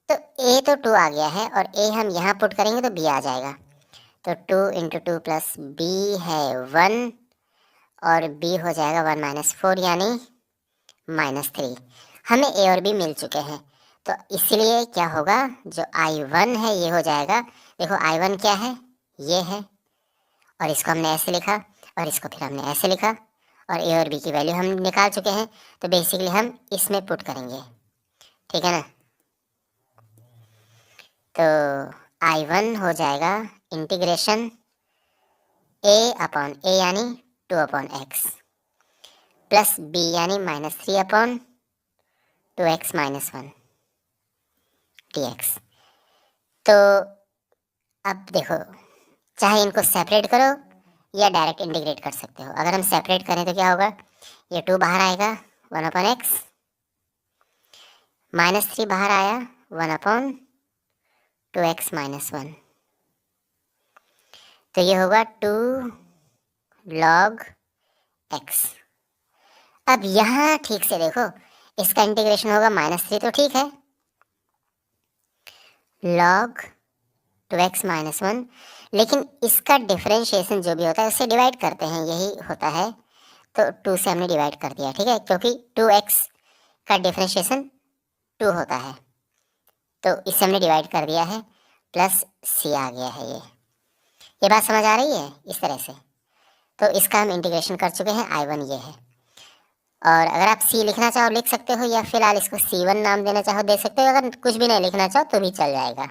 तो a तो 2 आ गया है, और a हम यहाँ पुट करेंगे तो b आ जाएगा। तो 2 इंटू 2 प्लस b है 1, और b हो जाएगा 1 माइनस 4 यानी माइनस 3। हमें a और b मिल चुके हैं, तो इसलिए क्या होगा? जो I1 है ये हो जाएगा, देखो I1 क्या है? ये है, और इसको हमने ऐसे लिखा, और इसको फिर हमने ऐसे लिखा, और a और b की वैल्यू हम निकाल चुके हैं, तो बेसिकली हम इसमें पुट करेंगे। ठीक है ना? तो I1 हो जाएगा इंटीग्रेशन a अपॉन a यानी 2 अपॉन x प्लस b यानी minus 3 upon 2x minus 1 dx। तो अब देखो, चाहे इनको सेपरेट करो या डायरेक्ट इंटीग्रेट कर सकते हो। अगर हम सेपरेट करें तो क्या होगा? ये 2 बाहर आएगा 1 अपॉन x, माइनस 3 बाहर आया 1 अपॉन 2x माइनस 1, तो ये होगा 2 log x। अब यहाँ ठीक से देखो, इसका इंटीग्रेशन होगा माइनस 3, तो ठीक है, log 2x माइनस 1, लेकिन इसका डिफरेंशिएशन जो भी होता है उससे डिवाइड करते हैं, यही होता है। तो 2 से हमने डिवाइड कर दिया, ठीक है, क्योंकि 2x का डिफरेंशिएशन 2 होता है, तो इससे हमने डिवाइड कर दिया है, प्लस सी आ गया है। ये बात समझ आ रही है इस तरह से। तो इसका हम इंटीग्रेशन कर चुके हैं, I1 ये है। और अगर आप सी लिखना चाहो लिख सकते हो, या फिलहाल इसको C1 नाम देना चाहो दे सकते हो, अगर कुछ भी नहीं लिखना चाहो तो भी चल जाएगा,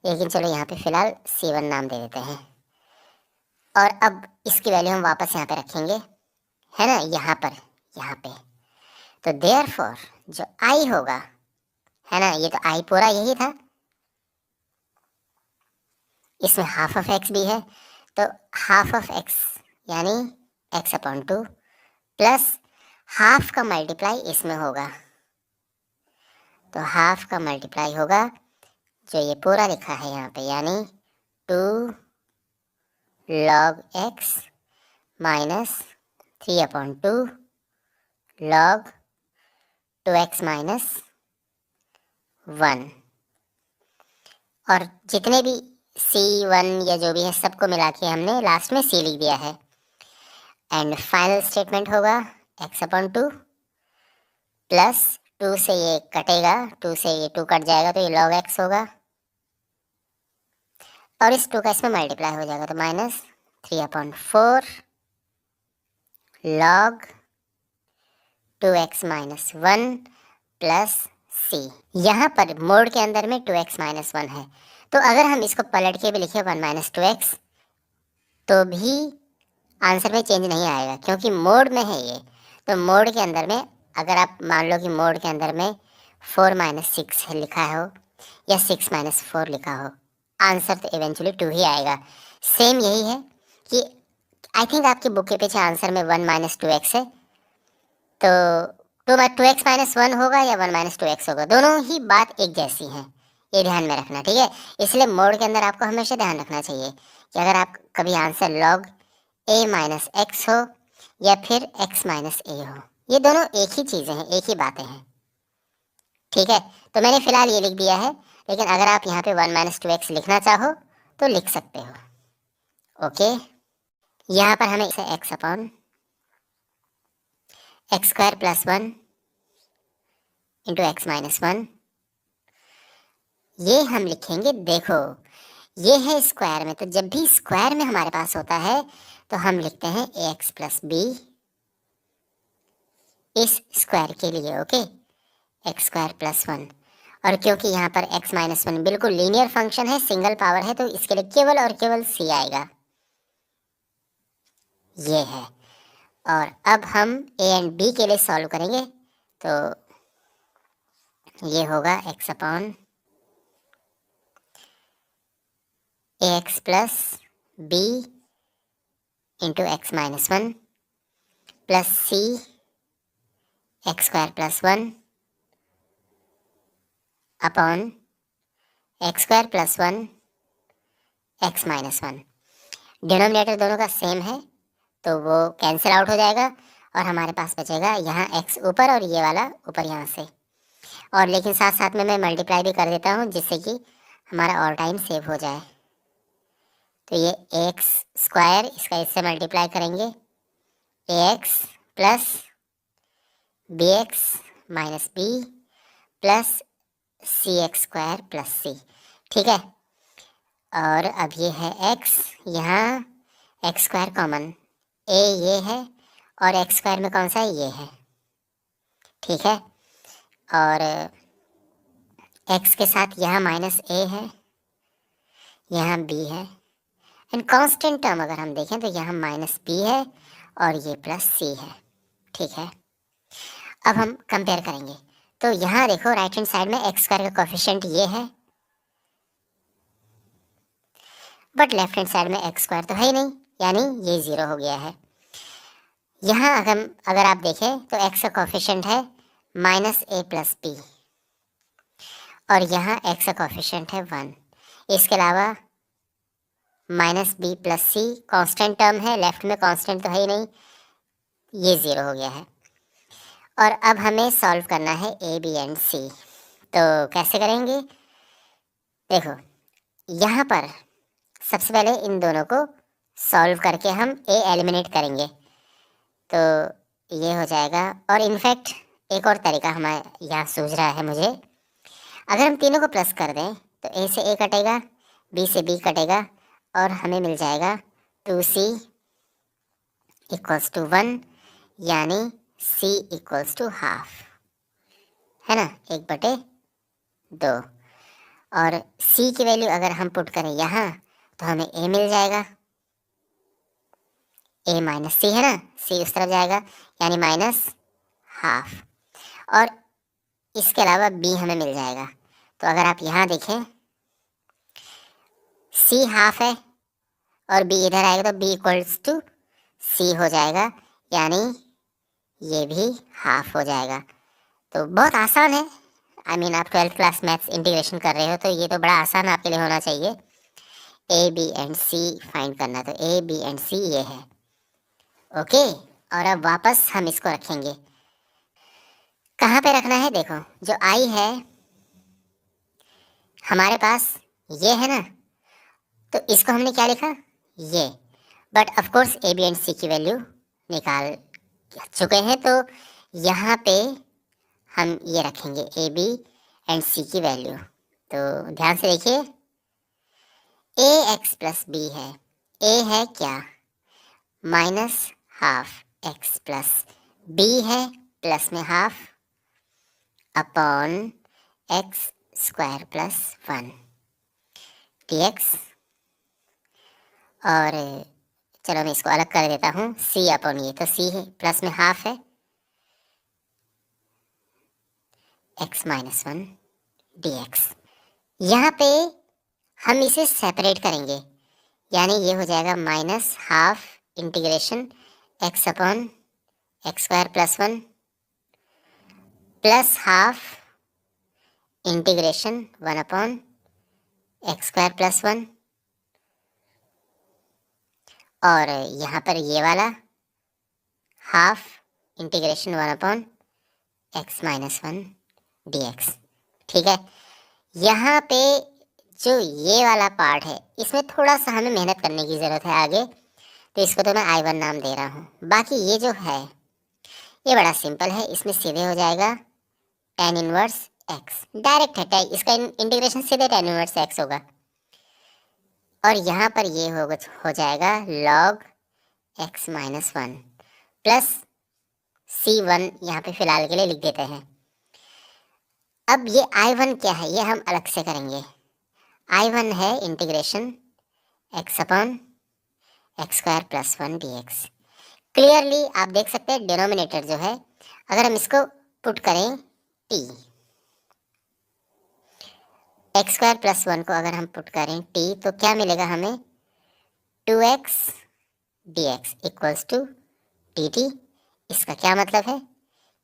लेकिन चलो यहाँ पे फिलहाल C1 नाम दे देते हैं। और अब इसकी वैल्यू हम वापस यहाँ पे रखेंगे, है ना, यहाँ पे। तो देयरफॉर जो I होगा, है ना, ये तो I पूरा यही था, इसमें हाफ ऑफ x भी है, तो हाफ ऑफ x यानी x/2 प्लस हाफ का मल्टीप्लाई इसमें होगा, तो हाफ का मल्टीप्लाई होगा जो ये पूरा लिखा है यहाँ पे, यानी 2 log x minus 3/2 log 2x minus 1। और जितने भी C1 या जो भी है सबको मिला के हमने लास्ट में C लिख दिया है। एंड फाइनल स्टेटमेंट होगा x/2 प्लस 2 से ये कटेगा, 2 से ये 2 कट जाएगा तो ये log x होगा, और इस 2 का इसमें मल्टीप्लाई हो जाएगा, तो minus 3/4 log 2x minus 1 plus c। यहाँ पर मोड के अंदर में 2x माइनस 1 है, तो अगर हम इसको पलट के भी लिखे 1 माइनस 2x तो भी आंसर में चेंज नहीं आएगा, क्योंकि मोड में है ये। तो मोड के अंदर में अगर आप मान लो कि मोड के अंदर में 4 माइनस 6 लिखा हो या 6 माइनस 4 लिखा हो, आंसर तो इवेंचुअली 2 ही आएगा। सेम यही है कि आई थिंक आपकी बुक के पीछे आंसर में 1 माइनस 2x है, तो 2x माइनस 1 होगा या 1 माइनस 2x होगा, दोनों ही बात एक जैसी हैं, ये ध्यान में रखना, ठीक है। इसलिए मोड के अंदर आपको हमेशा ध्यान रखना चाहिए कि अगर आप कभी answer log a minus x हो या फिर x माइनस a हो, ये दोनों एक ही चीज़ें हैं, एक ही बातें हैं, ठीक है। तो मैंने फिलहाल ये लिख दिया है, लेकिन अगर आप यहाँ पे 1 माइनस 2x लिखना चाहो तो लिख सकते हो, ओके। यहाँ पर हमें इसे x/x² plus 1 into x minus 1 ये हम लिखेंगे। देखो ये है स्क्वायर में, तो जब भी स्क्वायर में हमारे पास होता है तो हम लिखते हैं ax प्लस b इस स्क्वायर के लिए, ओके, x² प्लस 1। और क्योंकि यहाँ पर x माइनस 1 बिल्कुल लीनियर फंक्शन है, सिंगल पावर है, तो इसके लिए केवल और केवल c आएगा, ये है। और अब हम a एंड b के लिए सॉल्व करेंगे, तो ये होगा x/ax plus b into x minus 1 plus c x² plus 1 upon x² plus 1 x minus 1। Denominator दोनों का सेम है तो वो कैंसिल आउट हो जाएगा, और हमारे पास बचेगा यहाँ x ऊपर और ये वाला ऊपर यहाँ से। और लेकिन साथ साथ में मैं मल्टीप्लाई भी कर देता हूँ, जिससे कि हमारा ऑल टाइम सेव हो जाए। तो ये ax² इसका इससे मल्टीप्लाई करेंगे, ax plus bx minus b plus cx² plus c, ठीक है। और अब ये है x, यहाँ x² कॉमन, a ये है और x² में कौन सा है, ये है, ठीक है। और x के साथ यहाँ माइनस a है, यहाँ b है, एंड कांस्टेंट टर्म अगर हम देखें तो यहाँ माइनस b है और ये प्लस c है, ठीक है। अब हम कंपेयर करेंगे, तो यहाँ देखो राइट हैंड साइड में x² का कोफिशिएंट ये है, बट लेफ्ट हैंड साइड में x² तो है ही नहीं, यानी ये 0 हो गया है। यहाँ अगर आप देखें तो x का कोफिशिएंट है माइनस a प्लस b, और यहाँ x का कोफिशिएंट है 1। इसके अलावा minus b plus c constant term है, लेफ्ट में कांस्टेंट तो है ही नहीं, ये 0 हो गया है। और अब हमें सॉल्व करना है a b एंड c, तो कैसे करेंगे, देखो यहाँ पर सबसे पहले इन दोनों को सॉल्व करके हम a एलिमिनेट करेंगे, तो ये हो जाएगा। और इनफैक्ट एक और तरीका हमारे यहाँ सूझ रहा है मुझे। अगर हम तीनों को प्लस कर दें तो ए से ए कटेगा, बी से बी कटेगा और हमें मिल जाएगा 2c इक्वल्स टू 1, यानी c इक्वल्स टू हाफ, है ना, 1/2। और c की वैल्यू अगर हम पुट करें यहाँ तो हमें a मिल जाएगा, a माइनस सी, है ना, c उस तरफ जाएगा यानी माइनस हाफ। और इसके अलावा b हमें मिल जाएगा। तो अगर आप यहाँ देखें c हाफ है और b इधर आएगा तो b इक्वल्स टू c हो जाएगा, यानी ये भी हाफ हो जाएगा। तो बहुत आसान है। आप 12th क्लास मैथ्स इंटीग्रेशन कर रहे हो तो ये तो बड़ा आसान आपके लिए होना चाहिए। A B and C find करना, तो ए बी एंड सी ये है। ओके, और अब वापस हम इसको रखेंगे। कहाँ पे रखना है? देखो, जो आई है हमारे पास ये है ना, तो इसको हमने क्या लिखा? ये। But of course A B and C की वैल्यू निकाल चुके हैं, तो यहाँ पे हम ये रखेंगे ए बी एंड सी की वैल्यू। तो ध्यान से देखिए, ए एक्स प्लस बी है, ए है क्या? Minus half X plus B है प्लस में half upon X square plus 1 dx। और चलो मैं इसको अलग कर देता हूँ, c अपॉन ये, तो c है प्लस में हाफ है x माइनस 1 dx। यहाँ पे हम इसे सेपरेट करेंगे, यानी ये हो जाएगा minus half integration x upon X square plus 1 plus half integration 1 upon X square plus 1, और यहाँ पर ये वाला half integration 1 upon X minus 1 dx। ठीक है, यहाँ पे जो ये वाला पार्ट है इसमें थोड़ा सा हमें मेहनत करने की ज़रूरत है आगे, तो इसको तो मैं I1 नाम दे रहा हूँ। बाकी ये जो है ये बड़ा सिंपल है, इसमें सीधे हो जाएगा tan इनवर्स x, डायरेक्ट है, इसका इंटीग्रेशन सीधे tan इनवर्स x होगा। और यहाँ पर ये हो जाएगा log x minus 1 plus c1, यहाँ पे फिलहाल के लिए लिख देते हैं। अब ये I1 क्या है ये हम अलग से करेंगे। I1 है integration x upon X square plus 1 dx। Clearly आप देख सकते हैं डिनोमिनेटर जो है, अगर हम इसको पुट करें t, एक्स स्क्वायर प्लस 1 को अगर हम पुट करें t, तो क्या मिलेगा हमें? 2x dx equals to dt। इसका क्या मतलब है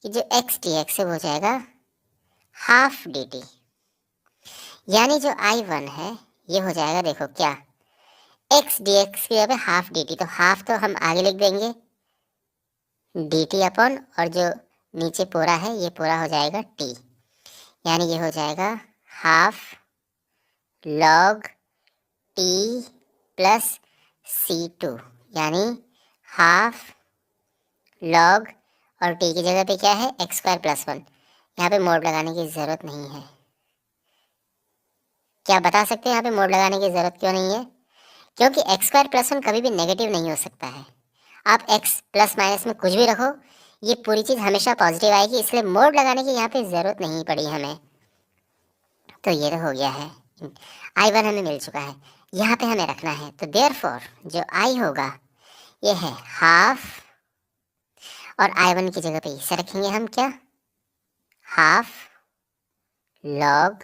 कि जो x dx है वो हो जाएगा हाफ dt, यानी जो I1 है ये हो जाएगा, देखो क्या, x dx की जगह पे हाफ dt, तो हाफ तो हम आगे लिख देंगे dt अपॉन, और जो नीचे पूरा है ये पूरा हो जाएगा t, यानी ये हो जाएगा half log t plus c2, यानी हाफ log, और t की जगह पे क्या है? X square plus 1। यहाँ पे मोड लगाने की ज़रूरत नहीं है। क्या बता सकते हैं यहाँ पे मोड लगाने की ज़रूरत क्यों नहीं है? क्योंकि एक्स स्क्वायर प्लस 1 कभी भी नेगेटिव नहीं हो सकता है। आप x प्लस माइनस में कुछ भी रखो, ये पूरी चीज़ हमेशा पॉजिटिव आएगी, इसलिए मोड लगाने की यहाँ पे ज़रूरत नहीं पड़ी हमें। तो ये तो हो गया है, I1 हमें मिल चुका है, यहाँ पे हमें रखना है। तो देयरफॉर जो I होगा ये है हाफ, और I1 की जगह पे इसे रखेंगे हम, क्या, half log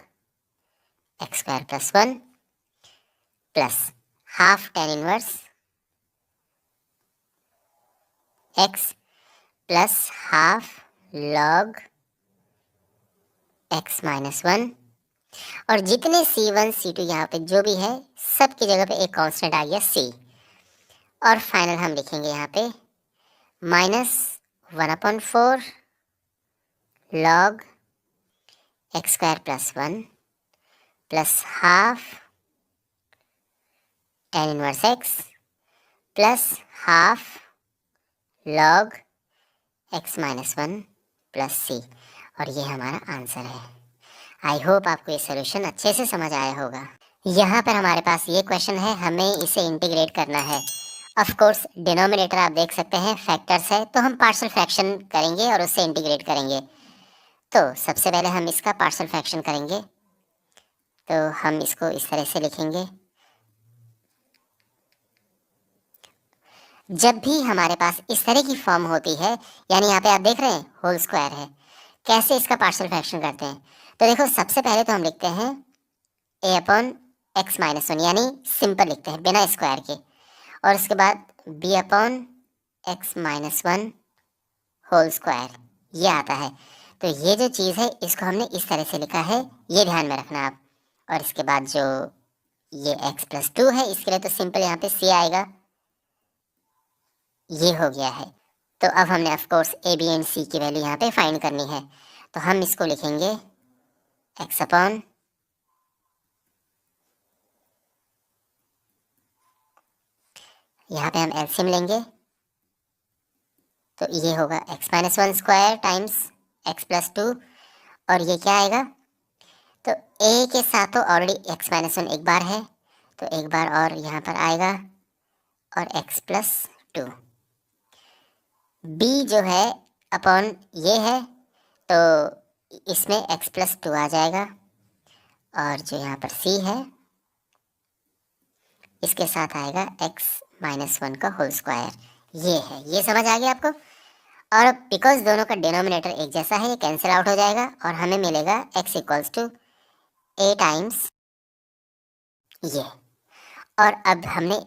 X square plus 1 plus half tan inverse x plus half log x minus 1, और जितने c1 c2 यहाँ पे जो भी है सब की जगह पे एक कांस्टेंट आ गया c, और फाइनल हम लिखेंगे यहाँ पे minus 1/4 log X square plus 1 plus half tan inverse x plus half log x minus 1 plus C, और ये हमारा आंसर है। आई होप आपको ये सोल्यूशन अच्छे से समझ आया होगा। यहाँ पर हमारे पास ये क्वेश्चन है, हमें इसे इंटीग्रेट करना है। ऑफ कोर्स डिनोमिनेटर आप देख सकते हैं फैक्टर्स है, तो हम पार्शियल फ्रैक्शन करेंगे और उससे इंटीग्रेट करेंगे। तो सबसे पहले हम इसका पार्शियल फ्रैक्शन करेंगे, तो हम इसको इस तरह से लिखेंगे। जब भी हमारे पास इस तरह की फॉर्म होती है, यानी यहाँ पे आप देख रहे हैं होल स्क्वायर है, कैसे इसका पार्शियल फ्रैक्शन करते हैं। तो देखो सबसे पहले तो हम लिखते हैं a upon X minus one, यानी सिंपल लिखते हैं बिना स्क्वायर के, और उसके बाद b upon X minus one whole square, ये आता है। तो ये जो चीज़ है इसको हमने इस तरह से लिखा है, ये ध्यान में रखना आप। और इसके बाद जो ये x प्लस टू है, इसके लिए तो सिंपल यहाँ पे c आएगा, ये हो गया है। तो अब हमने of course a b and c की वैल्यू यहाँ पे फाइंड करनी है, तो हम इसको लिखेंगे x अपॉन यहाँ पे हम एलसीएम लेंगे, तो ये होगा x minus one square times x plus two, और ये क्या आएगा, तो a के साथ तो ऑलरेडी x माइनस वन एक बार है, तो एक बार और यहाँ पर आएगा, और x प्लस टू। b जो है अपॉन ये है, तो इसमें x प्लस टू आ जाएगा, और जो यहाँ पर c है इसके साथ आएगा x माइनस वन का होल स्क्वायर। ये है, ये समझ आ गया आपको। और अब बिकॉज दोनों का डिनोमिनेटर एक जैसा है, ये कैंसिल आउट हो जाएगा और हमें मिलेगा x equals to a times ये। और अब हमने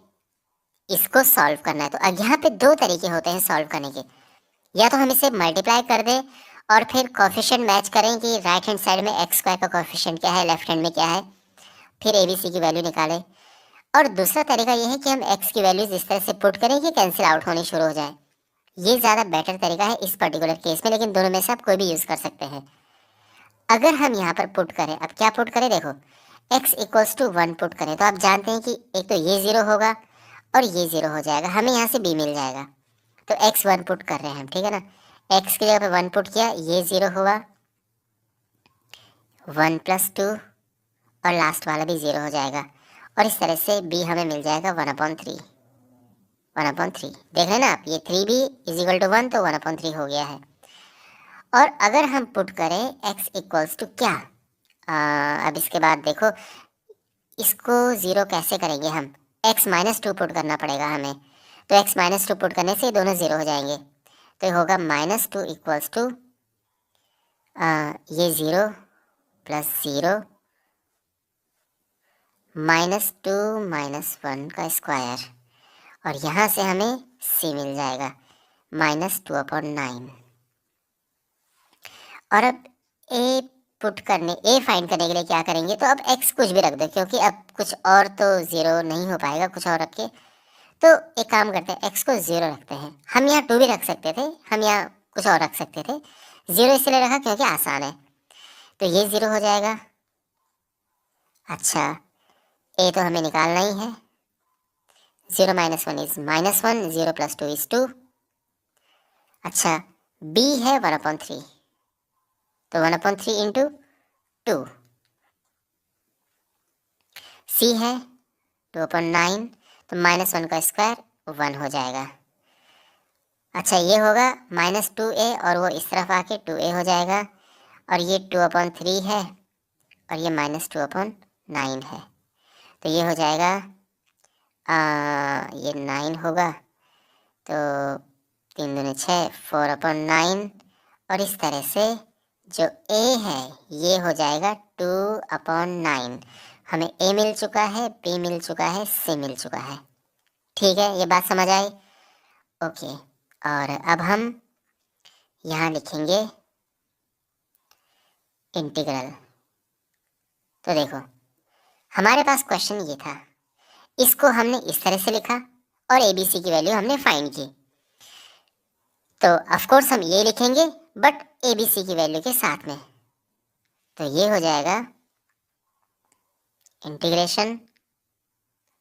इसको सॉल्व करना है, तो अब यहाँ पे दो तरीके होते हैं सॉल्व करने के। या तो हम इसे मल्टीप्लाई कर दें और फिर कोफिशिएंट मैच करें कि राइट हैंड साइड में एक्स स्क्वायर का कोफिशिएंट क्या है, लेफ्ट हैंड में क्या है, फिर ए बी सी की वैल्यू निकालें। और दूसरा तरीका ये है कि हम एक्स की वैल्यूज इस तरह से पुट करें कि कैंसिल आउट होनी शुरू हो जाए। ये ज़्यादा बेटर तरीका है इस पर्टिकुलर केस में, लेकिन दोनों में से आप कोई भी यूज़ कर सकते हैं। अगर हम यहाँ पर पुट करें, अब क्या पुट करें, देखो x equals to one put करें, तो आप जानते हैं कि एक तो ये ज़ीरो होगा और ये ज़ीरो हो जाएगा, हमें यहाँ से b मिल जाएगा। तो x वन पुट कर रहे हैं हम, ठीक है ना, x की जगह पे वन पुट किया, ये ज़ीरो हुआ, वन प्लस टू, और लास्ट वाला भी ज़ीरो हो जाएगा, और इस तरह से b हमें मिल जाएगा one upon three. One upon three देख रहे हैं ना आप, ये थ्री भी इज इक्वल टू वन, तो वन अपॉन थ्री हो गया है। और अगर हम पुट करें x इक्वल्स टू क्या, अब इसके बाद देखो इसको ज़ीरो कैसे करेंगे हम, x माइनस टू पुट करना पड़ेगा हमें, तो x माइनस टू पुट करने से दोनों ज़ीरो हो जाएंगे, तो होगा माइनस टू इक्वल्स टू ये zero plus zero minus two minus one का स्क्वायर, और यहाँ से हमें c मिल जाएगा माइनस टू अपॉन नाइन। और अब a पुट करने, a फाइंड करने के लिए क्या करेंगे, तो अब x कुछ भी रख दो, क्योंकि अब कुछ और तो ज़ीरो नहीं हो पाएगा कुछ और रख के। तो एक काम करते हैं, x को ज़ीरो रखते हैं, हम यहाँ टू भी रख सकते थे, हम यहाँ कुछ और रख सकते थे, ज़ीरो इसलिए रखा क्योंकि आसान है, तो ये ज़ीरो हो जाएगा। अच्छा a तो हमें निकालना ही है, zero minus one is minus one, zero plus two is two. अच्छा b है वन अपॉन थ्री, तो one upon three into two, c है टू अपॉन नाइन, तो माइनस वन का स्क्वायर वन हो जाएगा। अच्छा ये होगा माइनस टू ए, और वो इस तरफ आके टू ए हो जाएगा, और ये टू अपॉन थ्री है, और ये माइनस टू अपॉन नाइन है, तो ये हो जाएगा ये नाइन होगा, तो तीन दूनी छः, फोर अपॉन नाइन, और इस तरह से जो a है ये हो जाएगा टू अपॉन नाइन। हमें a मिल चुका है, b मिल चुका है, c मिल चुका है। ठीक है, ये बात समझ आई। ओके, और अब हम यहाँ लिखेंगे इंटीग्रल। तो देखो हमारे पास क्वेश्चन ये था, इसको हमने इस तरह से लिखा और ABC की वैल्यू हमने फाइंड की, तो ऑफ कोर्स हम ये लिखेंगे बट ABC की वैल्यू के साथ में, तो ये हो जाएगा इंटीग्रेशन।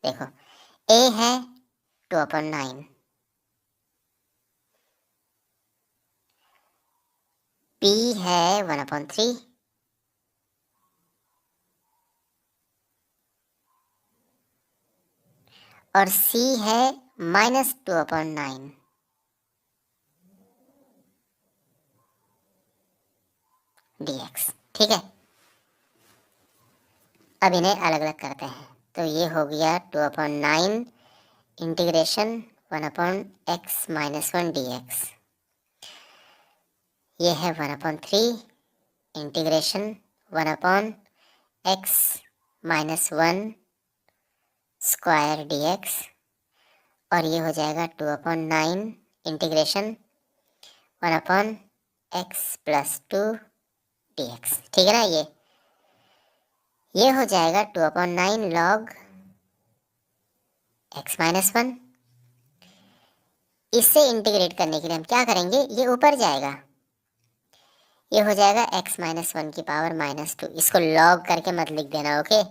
देखो a है टू अपॉन नाइन, p है 1/3 और c है -2/9। dx, ठीक है। अब इन्हें अलग अलग करते हैं, तो ये हो गया 2/9 इंटीग्रेशन 1/x-1 dx। ये है 1/3 इंटीग्रेशन 1/x-1 स्क्वायर dx। और ये हो जाएगा 2/9 इंटीग्रेशन 1/x+2 dx, ठीक है ना। ये हो जाएगा 2/9 log x-1। इससे इंटीग्रेट करने के लिए हम क्या करेंगे, ये ऊपर जाएगा, ये हो जाएगा x-1 की पावर -2। इसको log करके मत लिख देना, ओके।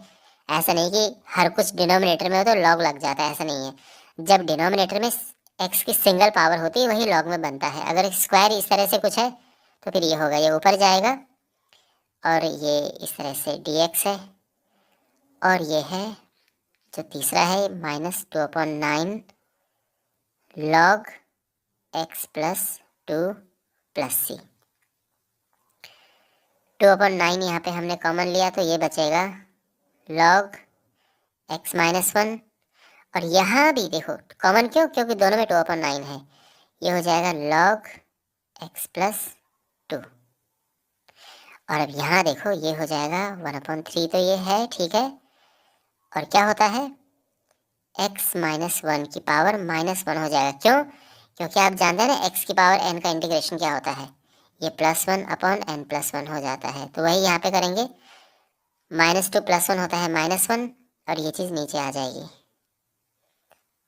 ऐसा नहीं कि हर कुछ डिनोमिनेटर में हो तो log लग जाता है, ऐसा नहीं है। जब डिनोमिनेटर में x की सिंगल पावर होती है वही log में बनता है। अगर स्क्वायर इस तरह से कुछ है तो फिर ये होगा, ये ऊपर जाएगा और ये इस तरह से dx है। और ये है जो तीसरा है -2/9 log x+2 + c। 2/9 यहाँ पे हमने कॉमन लिया तो ये बचेगा log x-1। और यहाँ भी देखो कॉमन क्यों, क्योंकि दोनों में 2/9 है। ये हो जाएगा log x+2। और अब यहाँ देखो ये हो जाएगा 1/3, तो ये है, ठीक है। और क्या होता है, x-1 की पावर -1 हो जाएगा। क्यों, क्योंकि आप जानते हैं ना x की पावर n का इंटीग्रेशन क्या होता है, ये +1/n+1 हो जाता है। तो वही यहाँ पे करेंगे, -2 +1 होता है -1 और ये चीज़ नीचे आ जाएगी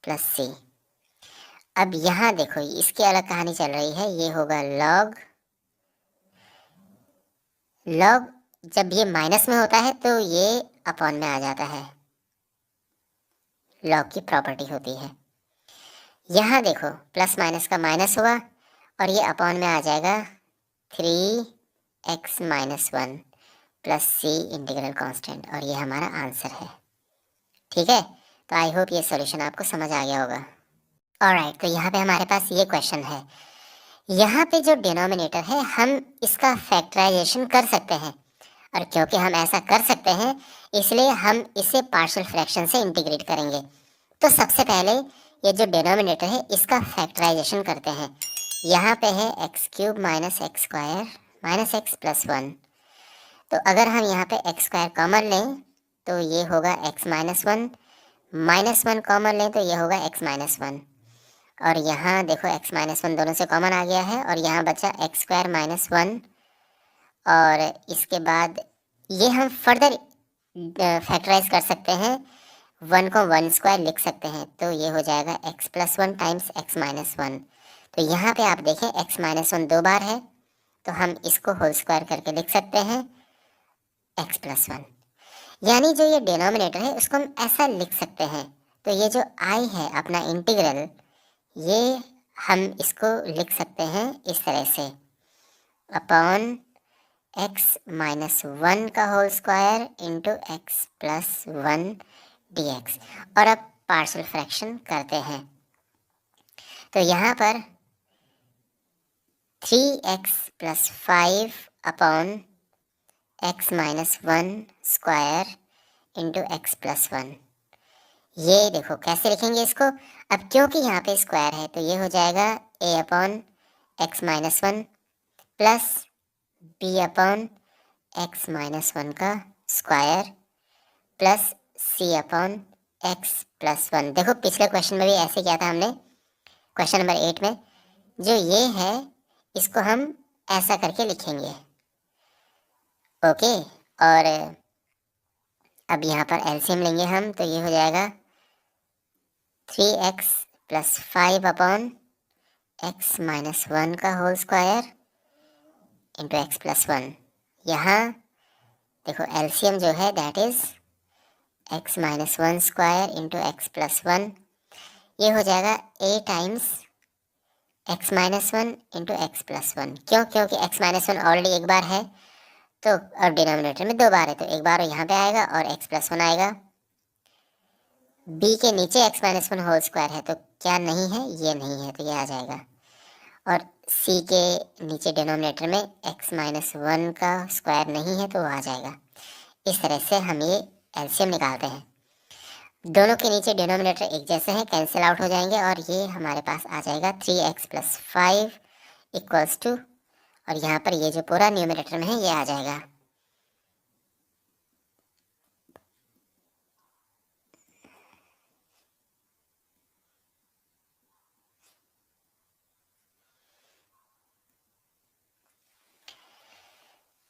+c। अब यहाँ देखो इसकी अलग कहानी चल रही है, ये होगा log जब ये माइनस में होता है तो ये अपॉन में आ जाता है, log की प्रॉपर्टी होती है। यहाँ देखो प्लस माइनस का माइनस हुआ और ये अपॉन में आ जाएगा 3x-1 + c इंटीग्रल कांस्टेंट, और ये हमारा आंसर है, ठीक है। तो आई होप ये सॉल्यूशन आपको समझ आ गया होगा। ऑलराइट, तो यहाँ पे हमारे पास ये क्वेश्चन है, यहाँ पे जो डिनोमिनेटर है हम इसका फैक्टराइजेशन कर सकते हैं, और क्योंकि हम ऐसा कर सकते हैं इसलिए हम इसे पार्शियल फ्रैक्शन से इंटीग्रेट करेंगे। तो सबसे पहले ये जो डिनोमिनेटर है इसका फैक्टराइजेशन करते हैं। यहाँ पे है x³ - x² - x+1। तो अगर हम यहाँ पे x² कॉमन लें तो ये होगा x-1, -1 कॉमन लें तो ये होगा x-1। और यहाँ देखो x-1 दोनों से कॉमन आ गया है और यहाँ बचा x² - 1। और इसके बाद ये हम फर्दर फैक्टराइज कर सकते हैं, 1 को 1² लिख सकते हैं, तो ये हो जाएगा x+1 टाइम्स x-1। तो यहाँ पे आप देखें x-1 दो बार है तो हम इसको होल स्क्वायर करके लिख सकते हैं x+1। यानी जो ये डिनोमिनेटर है उसको हम ऐसा लिख सकते हैं। तो ये जो i है अपना इंटीग्रल, ये हम इसको लिख सकते हैं इस तरह से, अपॉन x-1 का whole square into x+1 dx। और अब पार्शियल फ्रैक्शन करते हैं, तो यहाँ पर 3x + 5 upon x-1 square into x+1। ये देखो कैसे लिखेंगे इसको, अब क्योंकि यहाँ पे स्क्वायर है तो ये हो जाएगा a upon x-1 plus b upon x-1 का square plus c upon x+1। देखो पिछले क्वेश्चन में भी ऐसे किया था हमने, क्वेश्चन नंबर 8 में। जो ये है इसको हम ऐसा करके लिखेंगे, ओके। और अब यहाँ पर एलसीएम लेंगे हम, तो ये हो जाएगा 3x + 5 अपॉन x-1 का होल स्क्वायर इंटू x+1। यहाँ देखो एलसीएम जो है that is x-1 square into x+1। ये हो जाएगा a times X minus one into X plus one. क्यों? क्योंकि एक्स माइनस वन ऑलरेडी एक बार है, तो और डिनोमिनेटर में दो बार है, तो एक बार यहाँ पे आएगा और एक्स प्लस वन आएगा। बी के नीचे X minus one whole square है, तो क्या नहीं है? ये नहीं है, तो ये आ जाएगा। और सी के नीचे डिनोमिनेटर में एक्स माइनस वन का स्क्वायर नहीं है, तो वो आ जाएगा। इस तरह से हम ये एलसीएम निकालते हैं। दोनों के नीचे डिनोमिनेटर एक जैसे हैं, कैंसिल आउट हो जाएंगे और ये हमारे पास आ जाएगा 3x+5 इक्वल्स टू, और यहाँ पर ये जो पूरा न्यूमरेटर में है ये आ जाएगा।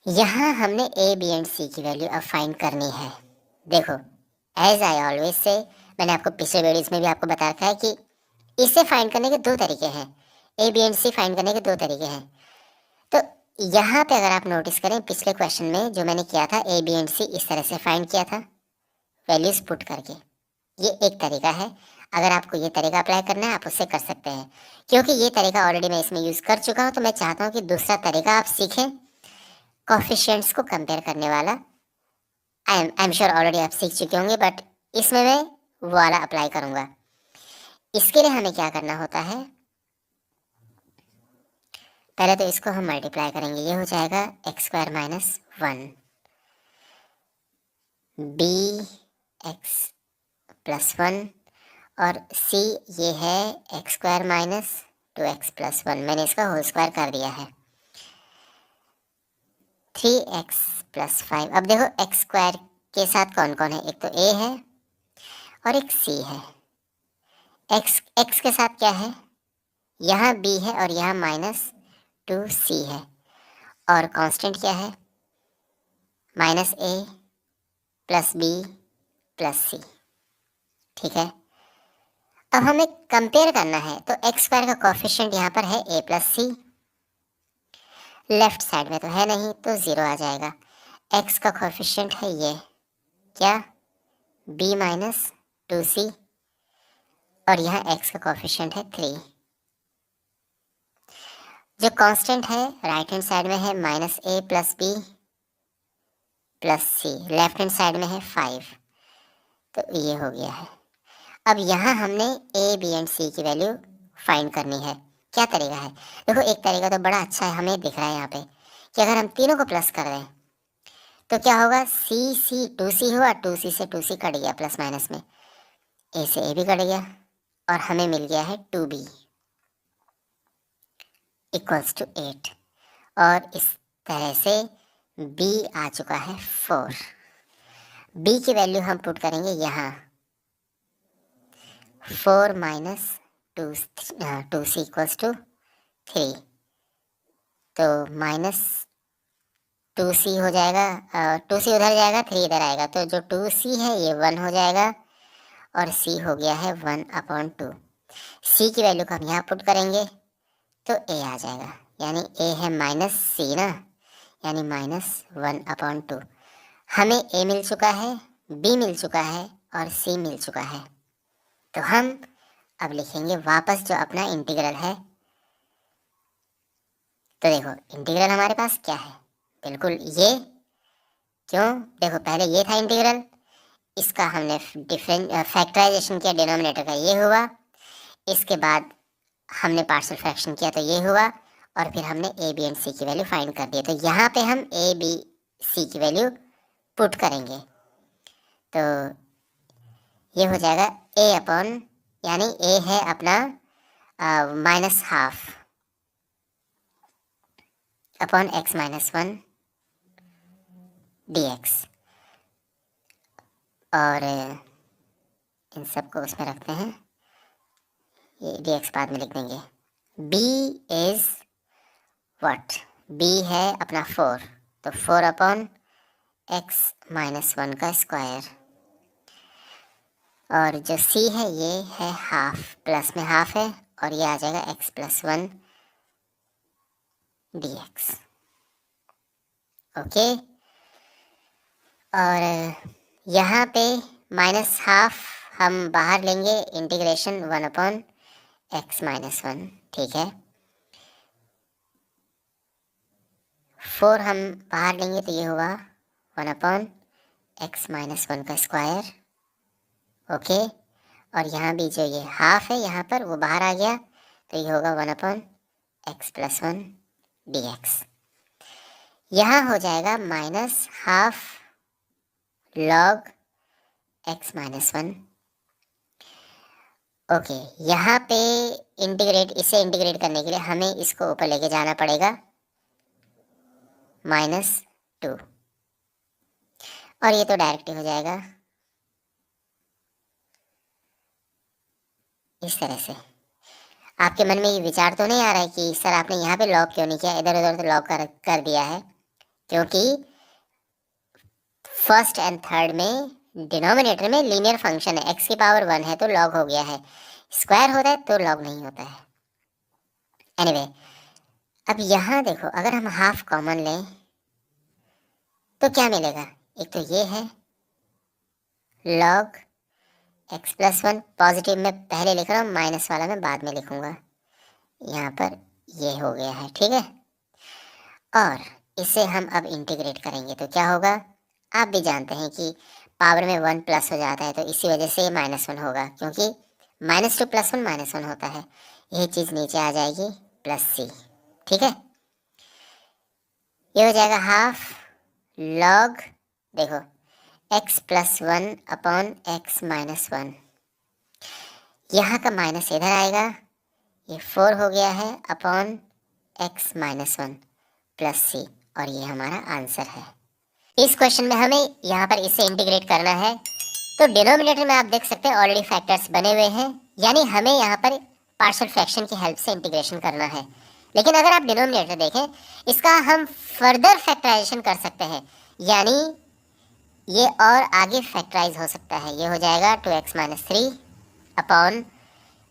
यहाँ हमने ए बी एंड सी की वैल्यू अब फाइंड करनी है। देखो, एज आई ऑलवेज से, मैंने आपको पिछले वीडियोस में भी आपको बता रखा है कि इसे फाइंड करने के दो तरीके हैं। A B and C find करने के दो तरीके हैं। तो यहाँ पे अगर आप नोटिस करें, पिछले क्वेश्चन में जो मैंने किया था, ए बी एंड सी इस तरह से फाइंड किया था, वैल्यूज पुट करके। ये एक तरीका है। अगर आपको ये तरीका अप्लाई करना है, आप उससे कर सकते हैं। क्योंकि ये तरीका ऑलरेडी मैं इसमें यूज़ कर चुका हूँ, तो मैं चाहता हूँ कि दूसरा तरीका आप सीखें, कोफिशिएंट्स को कंपेयर करने वाला। आई एम श्योर ऑलरेडी आप सीख चुके होंगे, बट इसमें मैं वो वाला अप्लाई करूँगा। इसके लिए हमें क्या करना होता है, पहले तो इसको हम मल्टीप्लाई करेंगे। ये हो जाएगा x² - 1 bx+1, और c ये है x² - 2x+1। मैंने इसका होल स्क्वायर कर दिया है। 3x+5। अब देखो x² के साथ कौन कौन है, एक तो a है और एक c है। x के साथ क्या है, यहाँ b है और यहाँ -2c है, और कांस्टेंट क्या है, -a + b + c। ठीक है, अब हमें कंपेयर करना है, तो x² का कोफिशिएंट यहाँ पर है a + c, लेफ्ट साइड में तो है नहीं, तो 0 आ जाएगा। x का कोफिशिएंट है ये, क्या, b - 2c, और यहाँ x का कोफिशिएंट है 3। जो कांस्टेंट है राइट हैंड साइड में है -a + b + c, left hand side में है 5, तो ये हो गया है। अब यहाँ हमने ए बी एंड सी की वैल्यू फाइंड करनी है। क्या तरीका है, देखो एक तरीका तो बड़ा अच्छा है, हमें दिख रहा है यहाँ पे कि अगर हम तीनों को प्लस कर दें तो क्या होगा, c 2c हुआ, 2c से 2c कट गया प्लस माइनस में, a से a भी कट गया, और हमें मिल गया है 2b = 8। और इस तरह से b आ चुका है 4। b की वैल्यू हम पुट करेंगे यहाँ, 4 - 2c = 3, तो -2c हो जाएगा, 2c उधर जाएगा, 3 इधर आएगा, तो जो 2c है ये 1 हो जाएगा, और c हो गया है 1/2। c की वैल्यू को हम यहाँ पुट करेंगे तो a आ जाएगा, यानी a है -c ना, यानी -1/2। हमें a मिल चुका है, b मिल चुका है और c मिल चुका है। तो हम अब लिखेंगे वापस जो अपना इंटीग्रल है। तो देखो इंटीग्रल हमारे पास क्या है, बिल्कुल ये। क्यों, देखो पहले ये था इंटीग्रल, इसका हमने फैक्टराइजेशन किया, डिनोमिनेटर का ये हुआ, इसके बाद हमने पार्शियल फ्रैक्शन किया तो ये हुआ, और फिर हमने ए बी एंड सी की वैल्यू फाइंड कर दी। तो यहाँ पे हम ए बी सी की वैल्यू पुट करेंगे, तो ये हो जाएगा a/, यानी a है अपना -½ अपॉन x-1 dx, और इन सबको उसमें रखते हैं, ये dx बाद में लिख देंगे। b इज व्हाट, b है अपना 4, तो 4/x-1 का स्क्वायर, और जो c है ये है ½ प्लस में ½ है, और ये आ जाएगा x+1 dx। ओके, और यहाँ पे -½ हम बाहर लेंगे, इंटीग्रेशन 1/x-1, ठीक है। 4 हम बाहर लेंगे तो ये होगा 1/x-1 का स्क्वायर। ओके, और यहाँ भी जो ये हाफ है यहाँ पर वो बाहर आ गया तो ये होगा 1/x+1 dx। यहाँ हो जाएगा -½ log x-1। ओके, यहाँ पे इसे इंटीग्रेट करने के लिए हमें इसको ऊपर लेके जाना पड़ेगा -2, और ये तो डायरेक्ट हो जाएगा इस तरह से। आपके मन में ये विचार तो नहीं आ रहा है कि सर आपने यहाँ पे लॉग क्यों नहीं किया, इधर उधर तो लॉग कर दिया है? क्योंकि फर्स्ट एंड थर्ड में डिनोमिनेटर में लीनियर फंक्शन है, x की पावर 1 है तो लॉग हो गया है, स्क्वायर होता है तो लॉग नहीं होता है। एनीवे, अब यहाँ देखो, अगर हम हाफ कॉमन लें तो क्या मिलेगा? एक तो ये है log x+1, पॉजिटिव में पहले लिख रहा हूँ, माइनस वाला मैं बाद में लिखूंगा। यहाँ पर ये हो गया है, ठीक है। और इसे हम अब इंटीग्रेट करेंगे तो क्या होगा? आप भी जानते हैं कि पावर में 1 प्लस हो जाता है तो इसी वजह से -1 होगा, क्योंकि -2 + 1 -1 होता है। यही चीज़ नीचे आ जाएगी +c, ठीक है। ये हो जाएगा हाफ log, देखो x+1/x-1, यहाँ का माइनस इधर आएगा, ये 4 हो गया है अपॉन x-1 +c, और ये हमारा आंसर है। इस क्वेश्चन में हमें यहाँ पर इसे इंटीग्रेट करना है तो डिनोमिनेटर में आप देख सकते हैं ऑलरेडी फैक्टर्स बने हुए हैं, यानी हमें यहाँ पर पार्शियल फ्रैक्शन की हेल्प से इंटीग्रेशन करना है। लेकिन अगर आप डिनोमिनेटर देखें, इसका हम फर्दर फैक्टराइजेशन कर सकते हैं, यानी ये और आगे फैक्टराइज हो सकता है। ये हो जाएगा 2x-3 अपॉन,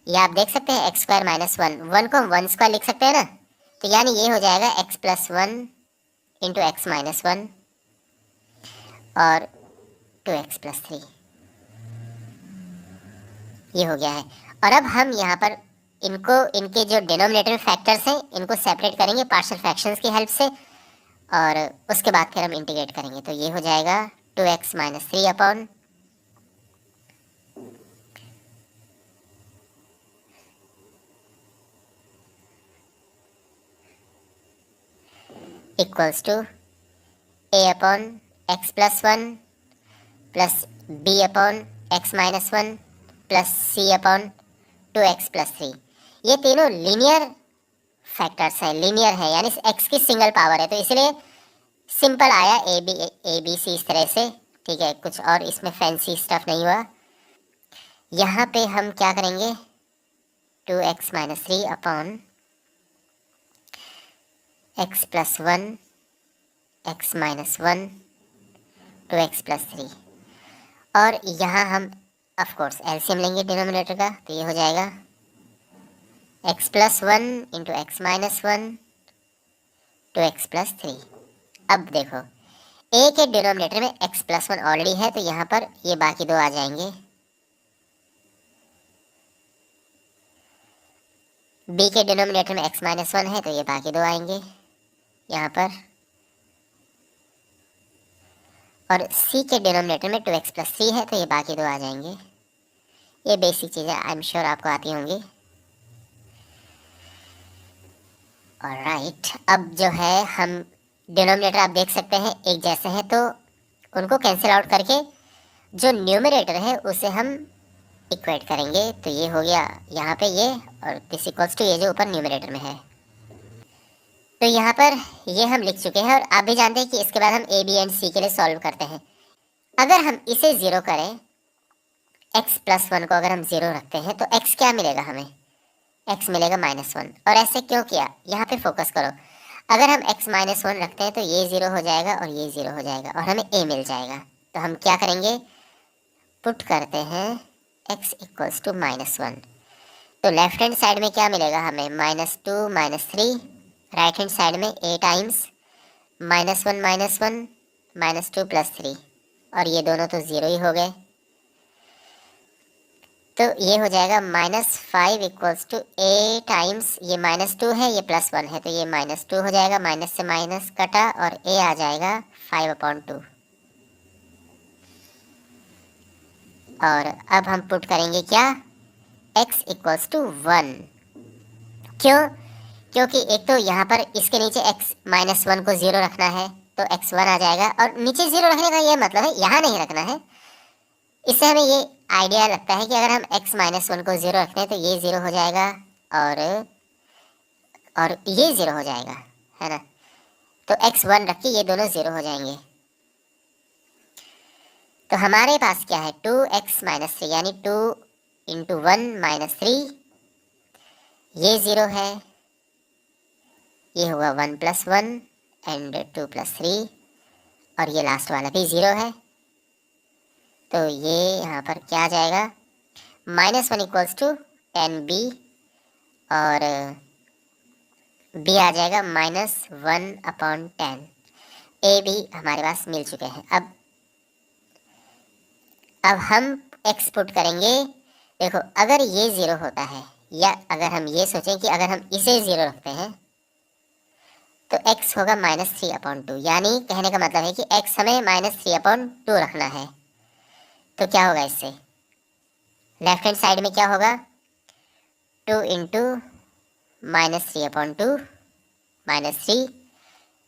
ये आप देख सकते हैं x² -1, 1 को हम 1² लिख सकते हैं ना, तो यानी ये हो जाएगा x+1 इंटू x-1 और 2x+3, ये हो गया है। और अब हम यहाँ पर इनके जो डिनोमिनेटर फैक्टर्स हैं इनको सेपरेट करेंगे पार्शियल फ्रैक्शंस की हेल्प से, और उसके बाद फिर हम इंटीग्रेट करेंगे तो ये हो जाएगा 2x-3 upon equals to a/x+1 plus b/x-1 plus c/2x+3। ये तीनों लीनियर फैक्टर्स हैं, लीनियर है, यानी x की सिंगल पावर है, तो इसलिए सिंपल आया ए बी सी इस तरह से, ठीक है। कुछ और इसमें फैंसी स्टफ नहीं हुआ। यहाँ पे हम क्या करेंगे, 2x-3 upon x+1 x-1 2x+3, और यहाँ हम ऑफ कोर्स एलसीएम लेंगे डिनोमिनेटर का, तो ये हो जाएगा x+1 इंटू x-1 2x+3। अब देखो, a के डिनोमिनेटर में x+1 ऑलरेडी है तो यहाँ पर ये बाकी दो आ जाएंगे, b के डिनोमिनेटर में x-1 है तो ये बाकी दो आएंगे यहाँ पर, और c के डिनोमिनेटर में 2x+3 है तो ये बाकी दो आ जाएंगे। ये बेसिक चीज़ें आई एम श्योर आपको आती होंगी। ऑलराइट, अब जो है हम डिनोमिनेटर आप देख सकते हैं एक जैसे हैं तो उनको कैंसिल आउट करके जो न्यूमरेटर है उसे हम इक्वेट करेंगे, तो ये हो गया यहाँ पे ये, और दिस इक्वल्स टू ये जो ऊपर न्यूमरेटर में है। तो यहाँ पर ये हम लिख चुके हैं, और आप भी जानते हैं कि इसके बाद हम ए बी एंड सी के लिए सॉल्व करते हैं। अगर हम इसे 0 करें, x+1 को अगर हम 0 रखते हैं तो x क्या मिलेगा हमें? x मिलेगा -1। और ऐसे क्यों किया, यहाँ पे फोकस करो। अगर हम x-1 रखते हैं तो ये 0 हो जाएगा और ये 0 हो जाएगा और हमें a मिल जाएगा। तो हम क्या करेंगे, पुट करते हैं x इक्वल्स टू -1, तो लेफ्ट हैंड साइड में क्या मिलेगा हमें, -2 -3, राइट हैंड साइड में a टाइम्स -1 -2 + 3, और ये दोनों तो 0 ही हो गए। तो ये हो जाएगा -5 इक्वल्स टू ए टाइम्स, ये -2 है, ये +1 है, तो ये -2 हो जाएगा, माइनस से माइनस कटा और ए आ जाएगा 5/2। और अब हम पुट करेंगे क्या, x इक्वल्स टू 1। क्यों? क्योंकि एक तो यहाँ पर इसके नीचे x -1 को 0 रखना है, तो x1 आ जाएगा, और नीचे 0 रखने का ये मतलब है यहाँ नहीं रखना है। इससे हमें ये आइडिया लगता है कि अगर हम x -1 को 0 रखते हैं तो ये 0 हो जाएगा और ये 0 हो जाएगा, है ना। तो x1 रख के ये दोनों 0 हो जाएंगे। तो हमारे पास क्या है, 2x -3 यानी 2 इंटू 1 -3, ये 0 है, ये होगा 1 + 1 एंड 2 + 3, और ये लास्ट वाला भी 0 है। तो ये यहाँ पर क्या आ जाएगा, -1 इक्वल्स टू 10b, और b आ जाएगा -1/10। ए भी हमारे पास मिल चुके हैं। अब हम x पुट करेंगे। देखो, अगर ये 0 होता है, या अगर हम ये सोचें कि अगर हम इसे 0 रखते हैं तो x होगा -3/2, यानी कहने का मतलब है कि x हमें -3/2 रखना है। तो क्या होगा, इससे लेफ्ट हैंड साइड में क्या होगा, 2 इंटू -3/2 -3,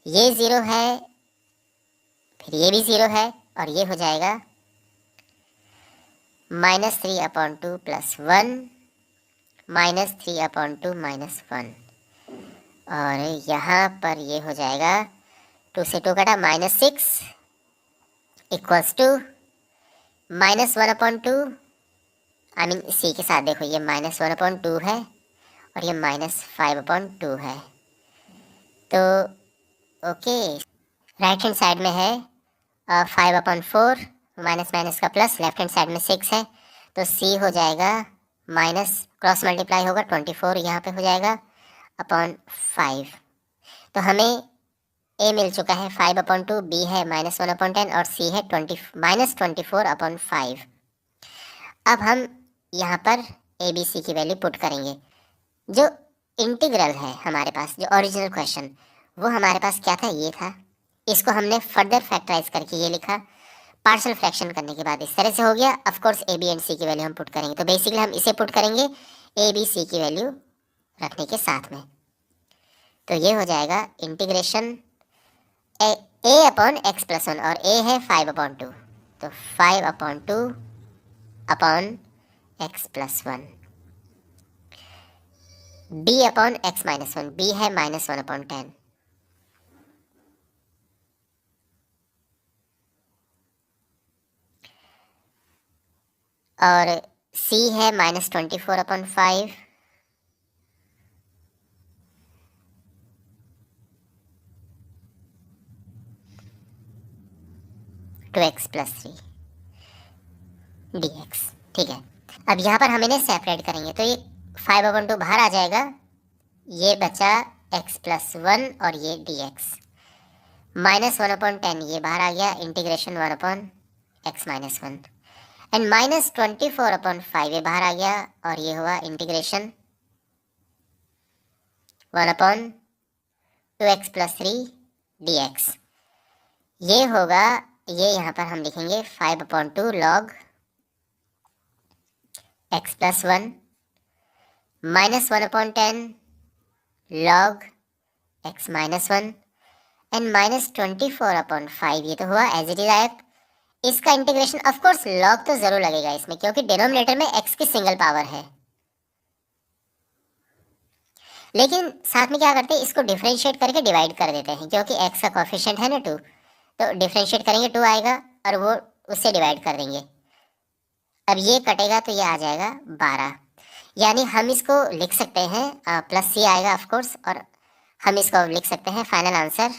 ये 0 है, फिर ये भी 0 है, और ये हो जाएगा -3/2 + 1 -3/2 -1, और यहाँ पर ये हो जाएगा 2 से 2 कटा, -6 इक्वल्स टू -1/2। आई मीन सी के साथ देखो, ये -1/2 है और ये -5/2 है। तो ओके, राइट हैंड साइड में है 5/4, माइनस माइनस का प्लस, लेफ्ट हैंड साइड में 6 है, तो सी हो जाएगा माइनस, क्रॉस मल्टीप्लाई होगा 24 यहाँ पे हो जाएगा /5। तो हमें ए मिल चुका है 5/2, बी है -1/10 और सी है -24/5। अब हम यहाँ पर ए बी सी की वैल्यू पुट करेंगे। जो इंटीग्रल है हमारे पास, जो ओरिजिनल क्वेश्चन, वो हमारे पास क्या था, ये था। इसको हमने फर्दर फैक्टराइज करके ये लिखा, पार्शियल फ्रैक्शन करने के बाद इस तरह से हो गया। Of course A B and C की वैल्यू हम पुट करेंगे, तो बेसिकली हम इसे पुट करेंगे ए बी सी की वैल्यू रखने के साथ में। तो ये हो जाएगा इंटीग्रेशन a/x+1, और a है 5/2, तो 5/2 अपॉन x+1, b/x-1, b है -1/10, और c है -24/5, टू x+3 dx। ठीक है, अब यहाँ पर हम इन्हें सेपरेट करेंगे, तो ये 5/2 बाहर आ जाएगा, ये बचा x+1 और ये dx, -1/10 ये बाहर आ गया, इंटीग्रेशन 1/x-1, एंड -24/5 ये बाहर आ गया, और ये हुआ इंटीग्रेशन 1/2x+3 dx। ये होगा, ये यहाँ पर हम लिखेंगे 5/2 log x+1 -1/10 log x-1 and -24/5, ये तो हुआ एज इट इज आयत। इसका इंटीग्रेशन, ऑफ कोर्स log तो जरूर लगेगा इसमें, क्योंकि डिनोमिनेटर में x की सिंगल पावर है। लेकिन साथ में क्या करते हैं, इसको डिफरेंशिएट करके डिवाइड कर देते हैं, क्योंकि x का कोएफिशिएंट है ना 2, तो डिफरेंशिएट करेंगे 2 आएगा, और वो उससे डिवाइड कर देंगे। अब ये कटेगा तो ये आ जाएगा 12, यानी हम इसको लिख सकते हैं प्लस सी आएगा ऑफ कोर्स, और हम इसको लिख सकते हैं फाइनल आंसर,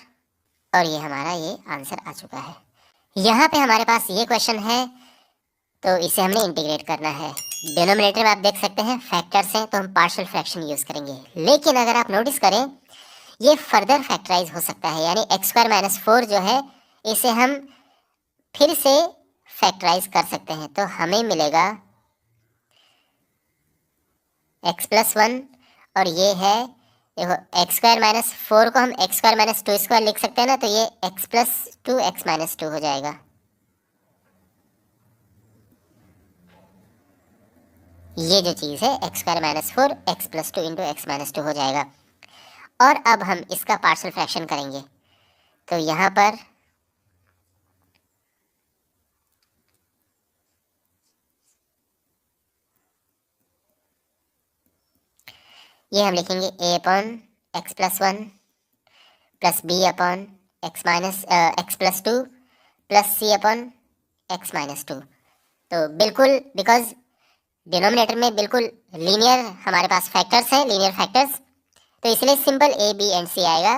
और ये हमारा ये आंसर आ चुका है। यहाँ पे हमारे पास ये क्वेश्चन है, तो इसे हमने इंटीग्रेट करना है। डिनोमिनेटर में आप देख सकते हैं फैक्टर्स हैं, तो हम पार्शियल फ्रैक्शन यूज़ करेंगे। लेकिन अगर आप नोटिस करें, ये फर्दर फैक्टराइज हो सकता है, यानी x² - 4 जो है, इसे हम फिर से फैक्टराइज कर सकते हैं। तो हमें मिलेगा x+1 और ये है देखो x² - 4 को हम x² - 2² लिख सकते हैं ना, तो ये x+2 x-2 हो जाएगा। ये जो चीज़ है x² - 4 x+2 इंटू x-2 हो जाएगा। और अब हम इसका पार्शियल फ्रैक्शन करेंगे, तो यहाँ पर ये हम लिखेंगे a/x+1 plus b/x+2 plus c/x-2। तो बिल्कुल बिकॉज डिनोमिनेटर में बिल्कुल लीनियर हमारे पास फैक्टर्स हैं, लीनियर फैक्टर्स, तो इसलिए simple a b and c आएगा।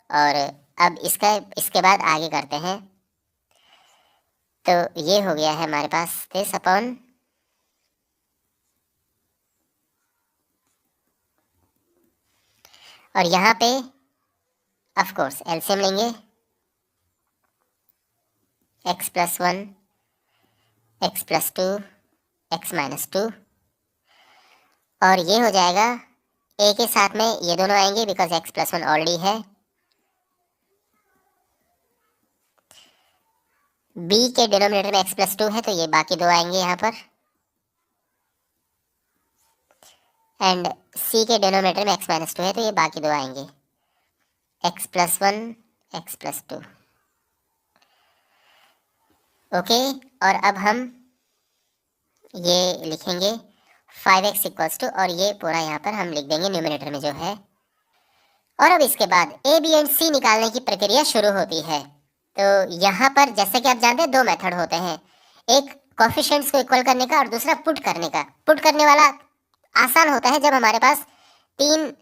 और अब इसके बाद आगे करते हैं, तो ये हो गया है हमारे पास दिस अपॉन और यहाँ पे ऑफ कोर्स एलसीएम लेंगे x+1 x+2 x-2 और ये हो जाएगा a के साथ में ये दोनों आएंगे बिकॉज x+1 ऑलरेडी है। b के डिनोमिनेटर में x+2 है तो ये बाकी दो आएंगे यहाँ पर, एंड c के डिनोमिनेटर में x-2 है तो ये बाकी दो आएंगे x+1 x+2। ओके, और अब हम ये लिखेंगे 5x = और ये पूरा यहाँ पर हम लिख देंगे न्यूमरेटर में जो है। और अब इसके बाद a b एंड c निकालने की प्रक्रिया शुरू होती है। तो यहाँ पर जैसे कि आप जानते हैं दो मेथड होते हैं, एक कोफिशिएंट्स को इक्वल करने का और दूसरा पुट करने का। पुट करने वाला आसान होता है जब हमारे पास 3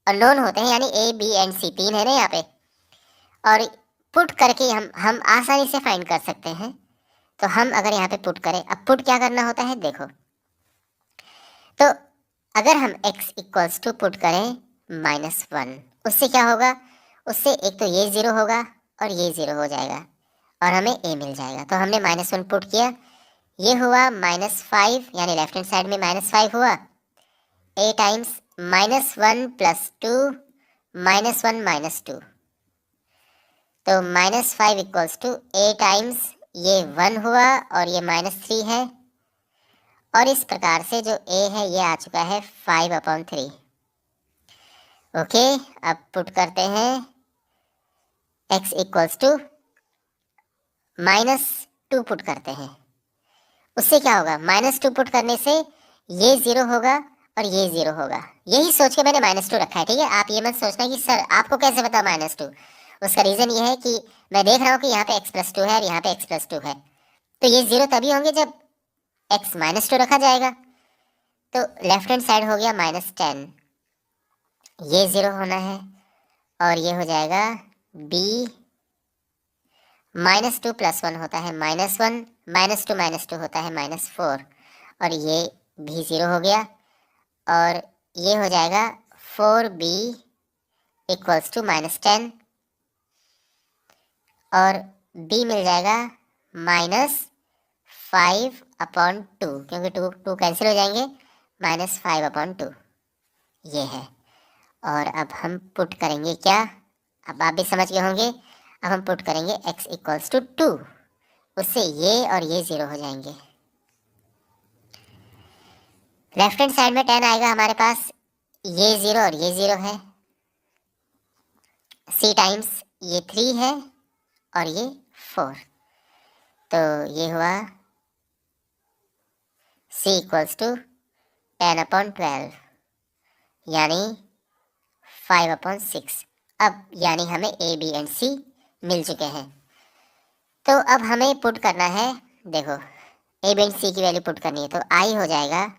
अननोन होते हैं, यानी a b एंड c 3 है ना यहाँ पे, और पुट करके हम आसानी से फाइंड कर सकते हैं। तो हम अगर यहाँ पे पुट करें, अब पुट क्या करना होता है देखो, तो अगर हम x = पुट करें -1, उससे क्या होगा, उससे एक तो ये 0 होगा और ये 0 हो जाएगा और हमें a मिल जाएगा। तो हमने -1 पुट किया, ये हुआ -5, यानी लेफ्ट हैंड साइड में -5 हुआ, a टाइम्स -1 + 2 -1 - 2, तो -5 = a टाइम्स ये 1 हुआ और ये -3 है, और इस प्रकार से जो a है ये आ चुका है 5/3। ओके, अब पुट करते हैं x = -2 पुट करते हैं, उससे क्या होगा, -2 पुट करने से ये 0 होगा और ये 0 होगा। यही सोच के मैंने -2 रखा है, ठीक है। आप ये मत सोचना कि सर आपको कैसे पता -2, उसका रीज़न ये है कि मैं देख रहा हूँ कि यहाँ पे x+2 है और यहाँ पे x+2 है, तो ये 0 तभी होंगे जब x -2 रखा जाएगा। तो लेफ्ट हैंड साइड हो गया -10, ये 0 होना है और ये हो जाएगा b -2 + 1 होता है -1, -2 - 2 होता है -4, और ये भी 0 हो गया और ये हो जाएगा 4b = -10 और b मिल जाएगा -5/2, क्योंकि 2 कैंसिल हो जाएंगे, -5/2 ये है। और अब हम पुट करेंगे क्या, अब आप भी समझ गए होंगे, अब हम पुट करेंगे x = 2, उससे ये और ये 0 हो जाएंगे। लेफ्ट हैंड साइड में 10 आएगा हमारे पास, ये 0 और ये 0 है, c टाइम्स ये 3 है और ये 4, तो ये हुआ c = 10/12 यानी 5/6। अब यानी हमें a b एंड c मिल चुके हैं। तो अब हमें पुट करना है, देखो a b एंड c की वैल्यू पुट करनी है, तो i हो जाएगा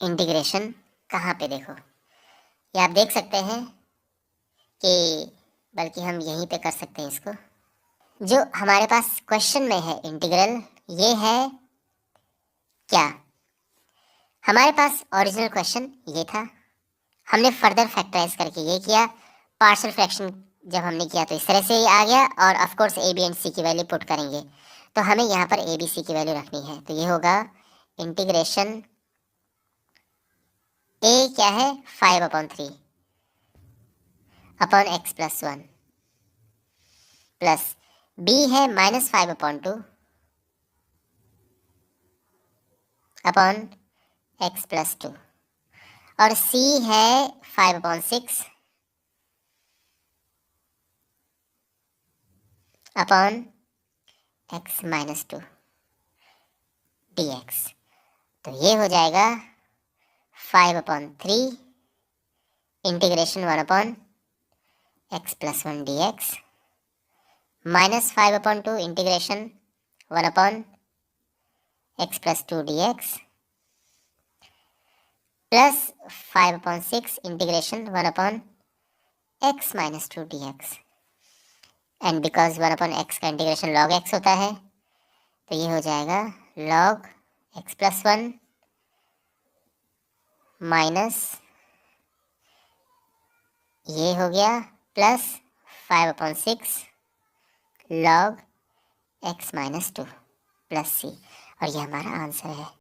इंटीग्रेशन कहाँ पे, देखो ये आप देख सकते हैं कि बल्कि हम यहीं पे कर सकते हैं इसको, जो हमारे पास क्वेश्चन में है इंटीग्रल, ये है क्या, हमारे पास ओरिजिनल क्वेश्चन ये था, हमने फर्दर फैक्टराइज करके ये किया, पार्शियल फ्रैक्शन जब हमने किया तो इस तरह से ही आ गया, और of course a b and c की वैल्यू पुट करेंगे, तो हमें यहाँ पर a b c की वैल्यू रखनी है, तो ये होगा इंटीग्रेशन a क्या है 5/3 upon x plus 1 plus b है -5/2 अपॉन x प्लस 2 और c है 5/6 अपॉन x माइनस 2 dx। तो ये हो जाएगा 5/3 integration 1/x plus 1 dx -5/2 integration 1/x plus 2 dx plus 5/6 integration 1/x minus 2 dx। And because 1/x का इंटीग्रेशन log x होता है तो ये हो जाएगा log x प्लस 1 माइनस ये हो गया plus 5/6 log x minus 2 plus c। और ये हमारा आंसर है।